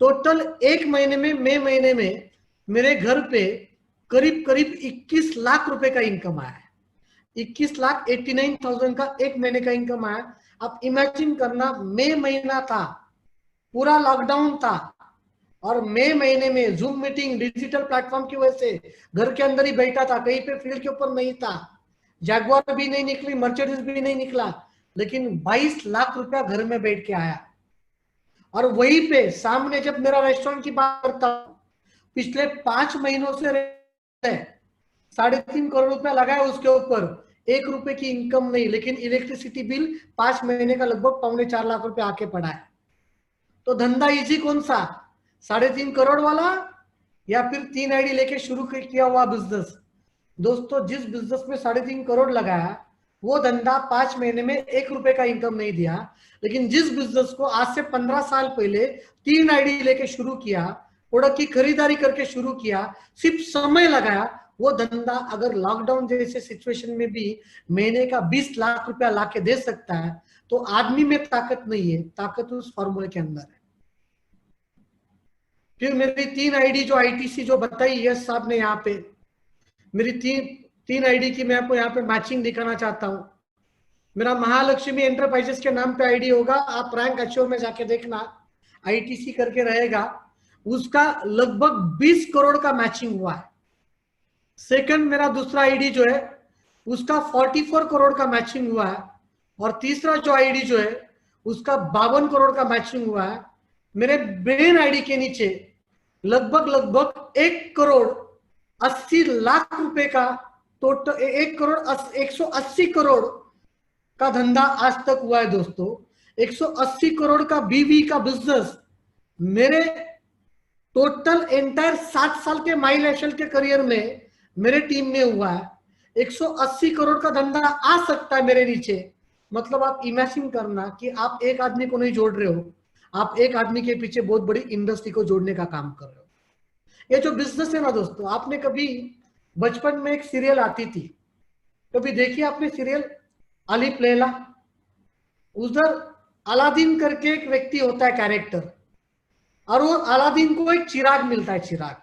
टोटल एक महीने में, मई महीने में मेरे घर पे करीब करीब 21 लाख रुपए का इनकम आया है। 21,89,000 का एक महीने का इनकम आया। आप इमेजिन करना, मई महीना था, पूरा लॉकडाउन था, और मई महीने में जूम मीटिंग, डिजिटल प्लेटफॉर्म की वजह से घर के अंदर ही बैठा था, कहीं पे फील्ड के ऊपर नहीं था। जैगुआर भी नहीं निकली, मर्सिडीज भी नहीं निकला, लेकिन 22 लाख रुपया घर में बैठ के आया। और वहीं पे सामने जब मेरा रेस्टोरेंट की बात करता हूं, पिछले 5 महीनों से 3.5 करोड़ रुपया लगाया उसके ऊपर, 1 रुपए की इनकम नहीं, लेकिन इलेक्ट्रिसिटी बिल 5 महीने का लगभग 3.25 लाख रुपया आके पड़ा है। तो धंधा इजी कौन सा, 3.5 करोड़ वाला या फिर 3 आईडी लेके शुरू किया हुआ बिजनेस? दोस्तों, जिस बिजनेस में 3.5 करोड़ लगाया वो धंधा 5 महीने में 1 रुपए का इनकम नहीं दिया। लेकिन जिस बिजनेस को आज से 15 साल पहले 3 आईडी लेके शुरू किया, प्रोडक्ट की खरीदारी करके शुरू किया, सिर्फ समय लगाया, वो धंधा अगर लॉकडाउन जैसे सिचुएशन में भी महीने का 20 लाख रुपया लाके दे सकता है, तो आदमी में ताकत नहीं है, ताकत उस फॉर्मूले के अंदर है। फिर मेरी 3 आईडी जो आईटीसी जो बताई यस साहब ने, यहाँ पे मेरी तीन आईडी की मैं आपको यहाँ पे मैचिंग दिखाना चाहता हूँ। मेरा महालक्ष्मी एंटरप्राइजेस के नाम पे आईडी होगा, आप रैंक अचीव में जाके देखना, आईटीसी करके रहेगा। उसका लगभग 20 करोड़ का मैचिंग हुआ है। सेकंड मेरा दूसरा आईडी जो है उसका 44 करोड़ का मैचिंग हुआ है। और तीसरा जो आईडी जो है उसका 52 करोड़ का मैचिंग हुआ है। मेरे मेन आईडी के नीचे लगभग 1 करोड़ 80 लाख रुपए का टोटल, 1 करोड़ 180 करोड़ का धंधा आज तक हुआ है दोस्तों। 180 करोड़ का बीवी का बिजनेस मेरे टोटल एंटायर 7 साल के माइल एशल के करियर में मेरे टीम में हुआ है। 180 करोड़ का धंधा आ सकता है मेरे नीचे। मतलब आप इमेजिन करना कि आप एक आदमी को नहीं जोड़ रहे हो, आप एक आदमी के पीछे बहुत बड़ी इंडस्ट्री को जोड़ने का काम कर रहे हो। ये जो बिजनेस है ना दोस्तों, आपने कभी बचपन में एक सीरियल आती थी, कभी देखी आपने सीरियल अलिफ लैला? उधर अलादीन करके एक व्यक्ति होता है कैरेक्टर, और वो अलादीन को एक चिराग मिलता है, चिराग।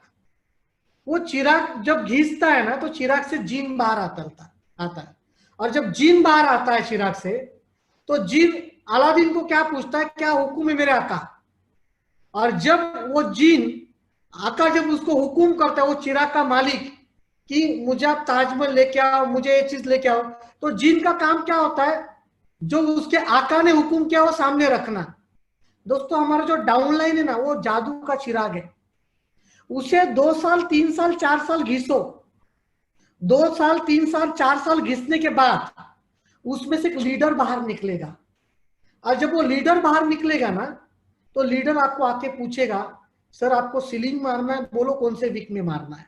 वो चिराग जब घिसता है ना तो चिराग से जीन बाहर आता है। और जब जीन बाहर आता है चिराग से, तो जीन अलादीन को क्या पूछता है, क्या हुक्म है मेरे आका? और जब वो जीन आका जब उसको हुक्म करता है, वो चिराग का मालिक, कि मुझे आप ताजमहल लेके आओ, मुझे ये चीज लेके आओ, तो जीन का काम क्या होता है, जो उसके आका ने हुक्म किया वो सामने रखना। दोस्तों, हमारा जो डाउनलाइन है ना, वो जादू का चिराग है। उसे 2 साल 3 साल 4 साल घिसो, 2 साल 3 साल 4 साल घिसने के बाद उसमें से एक लीडर बाहर निकलेगा। और जब वो लीडर बाहर निकलेगा ना, तो लीडर आपको आके पूछेगा सर आपको सीलिंग मारना है, बोलो कौन से वीक में मारना है।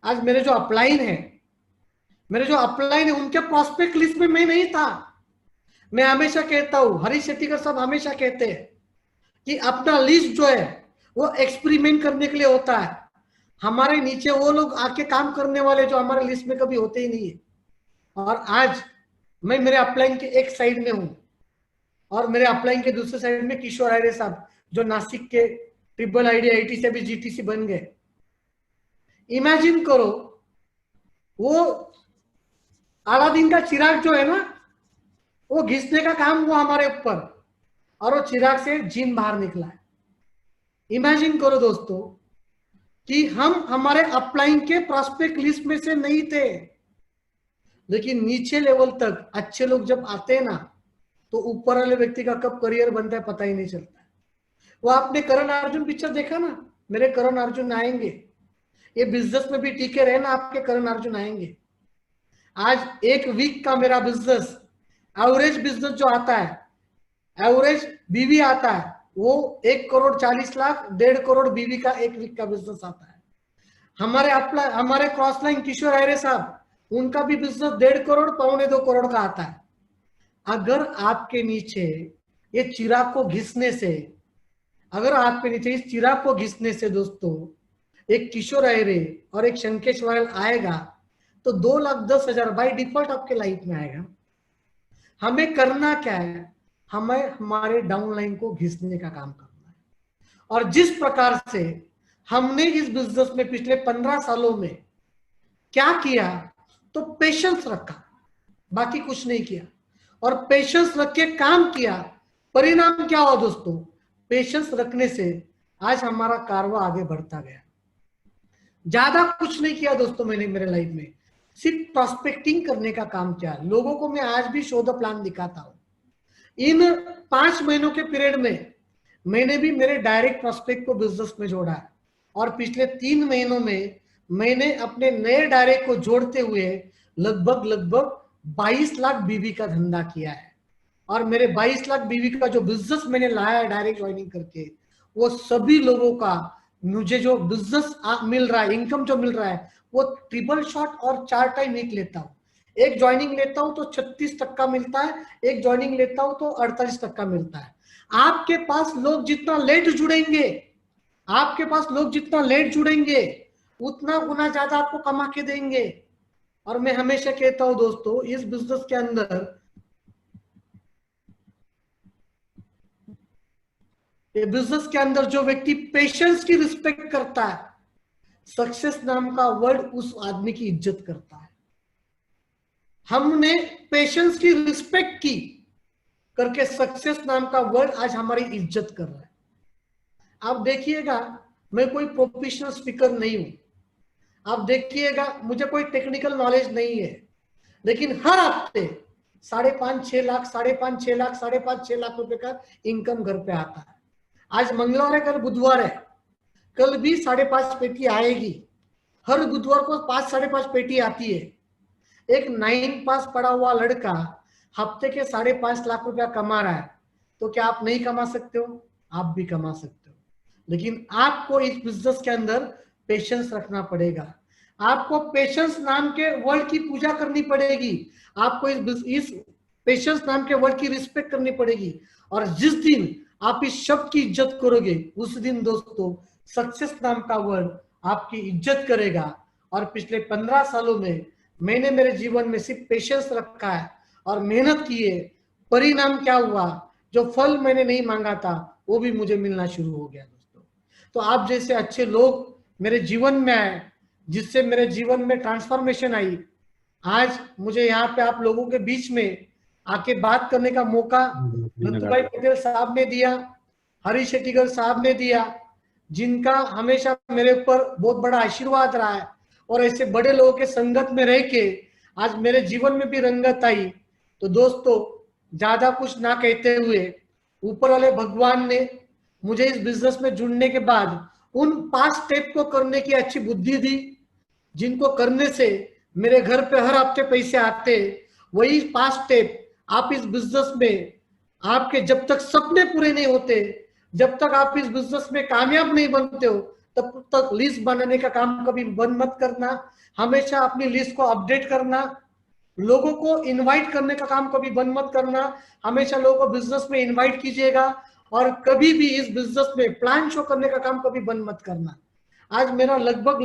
आज मेरे जो अपलाइन है उनके प्रोस्पेक्ट लिस्ट में मैं नहीं था। मैं हमेशा कहता हूं, हरीश शेट्टीकर साहब हमेशा कहते हैं कि अपना लिस्ट जो है वो एक्सपेरिमेंट करने के लिए होता है। हमारे नीचे वो लोग आके काम करने वाले जो हमारे लिस्ट में कभी होते ही नहीं है। और आज मैं मेरे अपलाइन के एक साइड में हूं और मेरे अपलाइन के दूसरे साइड में किशोर आयरे साहब जो नासिक के ट्रिपल आईडी आईटी से भी जीटीसी बन गए। इमेजिन करो, वो अलादीन का चिराग जो है ना, वो घिसने का काम हुआ हमारे ऊपर और वो चिराग से जिन बाहर निकला है। इमेजिन करो दोस्तों कि हम हमारे अपलाइन के प्रोस्पेक्ट लिस्ट में से नहीं थे, लेकिन नीचे लेवल तक अच्छे लोग जब आते हैं ना, तो ऊपर वाले व्यक्ति का कब करियर बनता है पता ही नहीं चलता। वो आपने करण अर्जुन पिक्चर देखा ना, मेरे करण अर्जुन आएंगे, ये बिजनेस में भी टिके रहे ना, आपके करण अर्जुन आएंगे। आज एक वीक का मेरा बिजनेस, एवरेज बिजनेस जो आता है, एवरेज बीवी आता है, वो 1,40,00,000 1.5 करोड़ बीवी का एक वीक का बिजनेस आता है। हमारे क्रॉस लाइन किशोर आयरे साहब, उनका भी बिजनेस 1.5 करोड़ 1.25 करोड़ का आता है। अगर आपके नीचे ये चिराग को घिसने से, अगर आपके नीचे इस चिराग को घिसने से दोस्तों एक किशोर आयरे और एक शंकेश वायल आएगा, तो 2,10,000 बाई डिफॉल्ट आपके लाइफ में आएगा। हमें करना क्या है, हमें हमारे डाउनलाइन को घिसने का काम करना है। और जिस प्रकार से हमने इस बिजनेस में पिछले 15 सालों में क्या किया, तो पेशेंस रखा, बाकी कुछ नहीं किया, और पेशेंस रख के काम किया। परिणाम क्या हुआ दोस्तों, पेशेंस रखने से आज हमारा कारवा आगे बढ़ता गया। ज्यादा कुछ नहीं किया दोस्तों मैंने मेरे लाइफ में, सिर्फ प्रोस्पेक्टिंग करने का काम किया। लोगों को मैं आज भी शो द प्लान दिखाता हूं। इन 5 महीनों के पीरियड में मैंने भी मेरे डायरेक्ट प्रोस्पेक्ट को बिजनेस में जोड़ा है, और पिछले 3 महीनों में मैंने अपने नए डायरेक्ट को जोड़ते हुए लगभग 22 लाख बीवी का धंधा किया है। और मेरे 22 लाख बीवी का जो बिजनेस मैंने लाया है डायरेक्ट ज्वाइनिंग करके, वो सभी लोगों का मुझे जो बिजनेस मिल रहा है, इनकम जो मिल रहा है, वो ट्रिपल शॉट और 4 टाइम वीक लेता हूं। एक ज्वाइनिंग लेता हूं तो 36% मिलता है, एक ज्वाइनिंग लेता हूं तो 48% मिलता है। आपके पास लोग जितना लेट जुड़ेंगे, उतना गुना ज्यादा आपको कमा के देंगे। और मैं हमेशा कहता हूं दोस्तों, इस बिजनेस के अंदर, ये बिजनेस के अंदर जो व्यक्ति पेशेंस की रिस्पेक्ट करता है, सक्सेस नाम का वर्ड उस आदमी की इज्जत करता है। हमने पेशेंस की रिस्पेक्ट की करके सक्सेस नाम का वर्ड आज हमारी इज्जत कर रहा है। आप देखिएगा, मैं कोई प्रोफेशनल स्पीकर नहीं हूं, आप देखिएगा मुझे कोई टेक्निकल नॉलेज नहीं है, लेकिन हर हफ्ते 5.5-6 लाख 5.5-6 लाख रुपए का इनकम घर पे आता है। आज मंगलवार है, कल बुधवार है, कल भी 5.5 पेटी आएगी। हर बुधवार को 5-5.5 पेटी आती है। एक 9 पास पढ़ा हुआ लड़का हफ्ते के 5.5 लाख रुपया कमा रहा है, तो क्या आप नहीं कमा सकते हो? आप भी कमा सकते हो, लेकिन आपको इस बिजनेस के अंदर पेशेंस रखना पड़ेगा। आपको पेशेंस नाम के वर्ड की पूजा करनी पड़ेगी, आपको इस पेशेंस नाम के वर्ड की रिस्पेक्ट करनी पड़ेगी। और जिस दिन आप इस शब्द की इज्जत करोगे, उस दिन दोस्तों सक्सेस नाम का वर्ड आपकी इज्जत करेगा। और पिछले 15 सालों में मैंने मेरे जीवन में सिर्फ पेशेंस रखा है और मेहनत की है। परिणाम क्या हुआ, जो फल मैंने नहीं मांगा था वो भी मुझे मिलना शुरू हो गया दोस्तों। तो आप जैसे अच्छे लोग मेरे जीवन में आए, जिससे मेरे जीवन में ट्रांसफॉर्मेशन आई। आज मुझे यहाँ पे आप लोगों के बीच में आके बात करने का मौका नंदुभाई पटेल साहब ने दिया, हरीश शेट्टीकर साहब ने दिया, जिनका हमेशा मेरे ऊपर बहुत बड़ा आशीर्वाद रहा है। और ऐसे बड़े लोगों के संगत में रह के आज मेरे जीवन में भी रंगत आई। तो दोस्तों, ज्यादा कुछ ना कहते हुए, ऊपर वाले भगवान ने मुझे इस बिजनेस में जुड़ने के बाद उन 5 स्टेप को करने की अच्छी बुद्धि दी, जिनको करने से मेरे घर पे हर हफ्ते पैसे आते। वही 5 स्टेप आप इस बिजनेस में, आपके जब तक सपने पूरे नहीं होते, जब तक आप इस बिजनेस में कामयाब नहीं बनते हो तब तक लिस्ट बनाने का काम कभी बंद मत करना। हमेशा अपनी लिस्ट को अपडेट करना, लोगों को इनवाइट करने का काम कभी बंद मत करना। हमेशा लोगों को बिजनेस में इनवाइट कीजिएगा और कभी भी इस बिजनेस में प्लान शो करने का काम कभी बंद मत करना। आज मेरा लगभग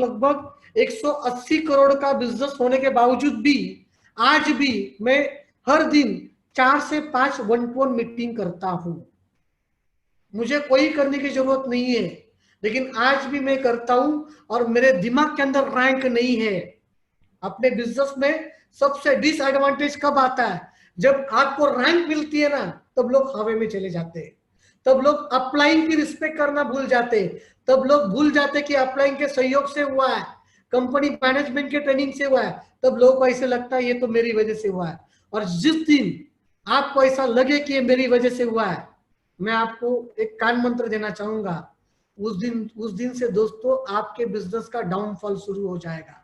180 करोड़ का बिजनेस होने के बावजूद भी आज भी मैं हर दिन 4 से 5 वन-टू-वन मीटिंग करता हूं। मुझे कोई करने की जरूरत नहीं है, लेकिन आज भी मैं करता हूं और मेरे दिमाग के अंदर रैंक नहीं है। अपने बिजनेस में सबसे डिसएडवांटेज कब आता है? जब आपको रैंक मिलती है ना, तब लोग हवा में चले जाते हैं, तब लोग अपलाइन की रिस्पेक्ट करना भूल जाते, तब लोग भूल जाते कि अपलाइन के सहयोग से हुआ है, कंपनी मैनेजमेंट के ट्रेनिंग से हुआ है। तब लोगों को ऐसे लगता है ये तो मेरी वजह से हुआ है। और जिस दिन आपको ऐसा लगे कि ये मेरी वजह से हुआ है, मैं आपको एक कान मंत्र देना चाहूंगा, उस दिन से दोस्तों आपके बिजनेस का डाउनफॉल शुरू हो जाएगा।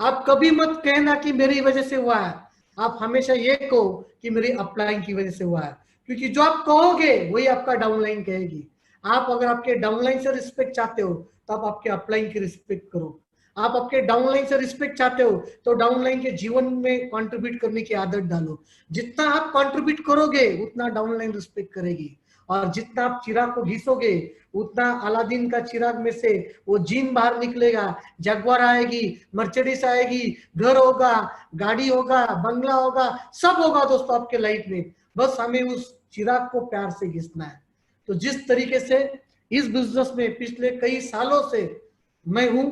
आप कभी मत कहना कि मेरी वजह से हुआ है, आप हमेशा ये कहो कि मेरी अपलाइन की वजह से हुआ है, क्योंकि जो आप कहोगे वही आपका डाउनलाइन कहेगी। आप अगर आपके डाउनलाइन से रिस्पेक्ट चाहते हो तो आप आपके अपलाइन की रिस्पेक्ट करो। आप आपके डाउनलाइन से रिस्पेक्ट चाहते हो तो डाउनलाइन के जीवन में कंट्रीब्यूट करने की आदत डालो। जितना आप कंट्रीब्यूट करोगे उतना डाउनलाइन रिस्पेक्ट करेगी, और जितना आप चिराग को घिसोगे उतना अलादीन का चिराग में से वो जीन बाहर निकलेगा। जगुआर आएगी, मर्सिडीज आएगी, घर होगा, गाड़ी होगा, बंगला होगा, सब होगा दोस्तों आपके लाइफ में। बस हमें उस चिराग को प्यार से घिसना है। तो जिस तरीके से इस बिजनेस में पिछले कई सालों से मैं हूं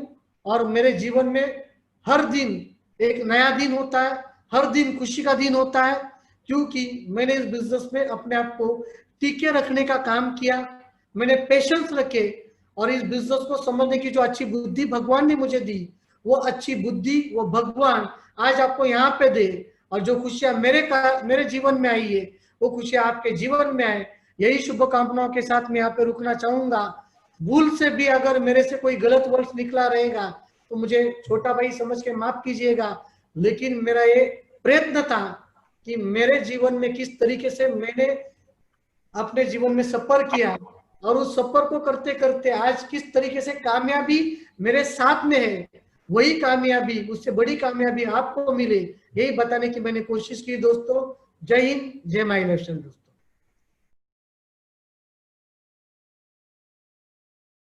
और मेरे जीवन में हर दिन एक नया दिन होता है, हर दिन खुशी का दिन होता है, क्योंकि मैंने इस बिजनेस में अपने आप को टीके रखने का काम किया। मैंने पेशेंस रखे और इस बिजनेस को समझने की जो अच्छी बुद्धि भगवान ने मुझे दी, वो अच्छी बुद्धि वो भगवान आज आपको यहाँ पे दे। और जो खुशियां मेरे जीवन में आई है वो खुशियां आपके जीवन में आए, यही शुभकामनाओं के साथ मैं यहाँ पे रुकना चाहूंगा। भूल से भी अगर मेरे से कोई गलत वर्ड निकला रहेगा तो मुझे छोटा भाई समझ के माफ कीजिएगा, लेकिन मेरा ये प्रयत्न था कि मेरे जीवन में किस तरीके से मैंने अपने जीवन में सफर किया और उस सफर को करते करते आज किस तरीके से कामयाबी मेरे साथ में है, वही कामयाबी, उससे बड़ी कामयाबी आपको मिले, यही बताने की मैंने कोशिश की दोस्तों। जय हिंद, जय माई इलेक्शन दोस्तों।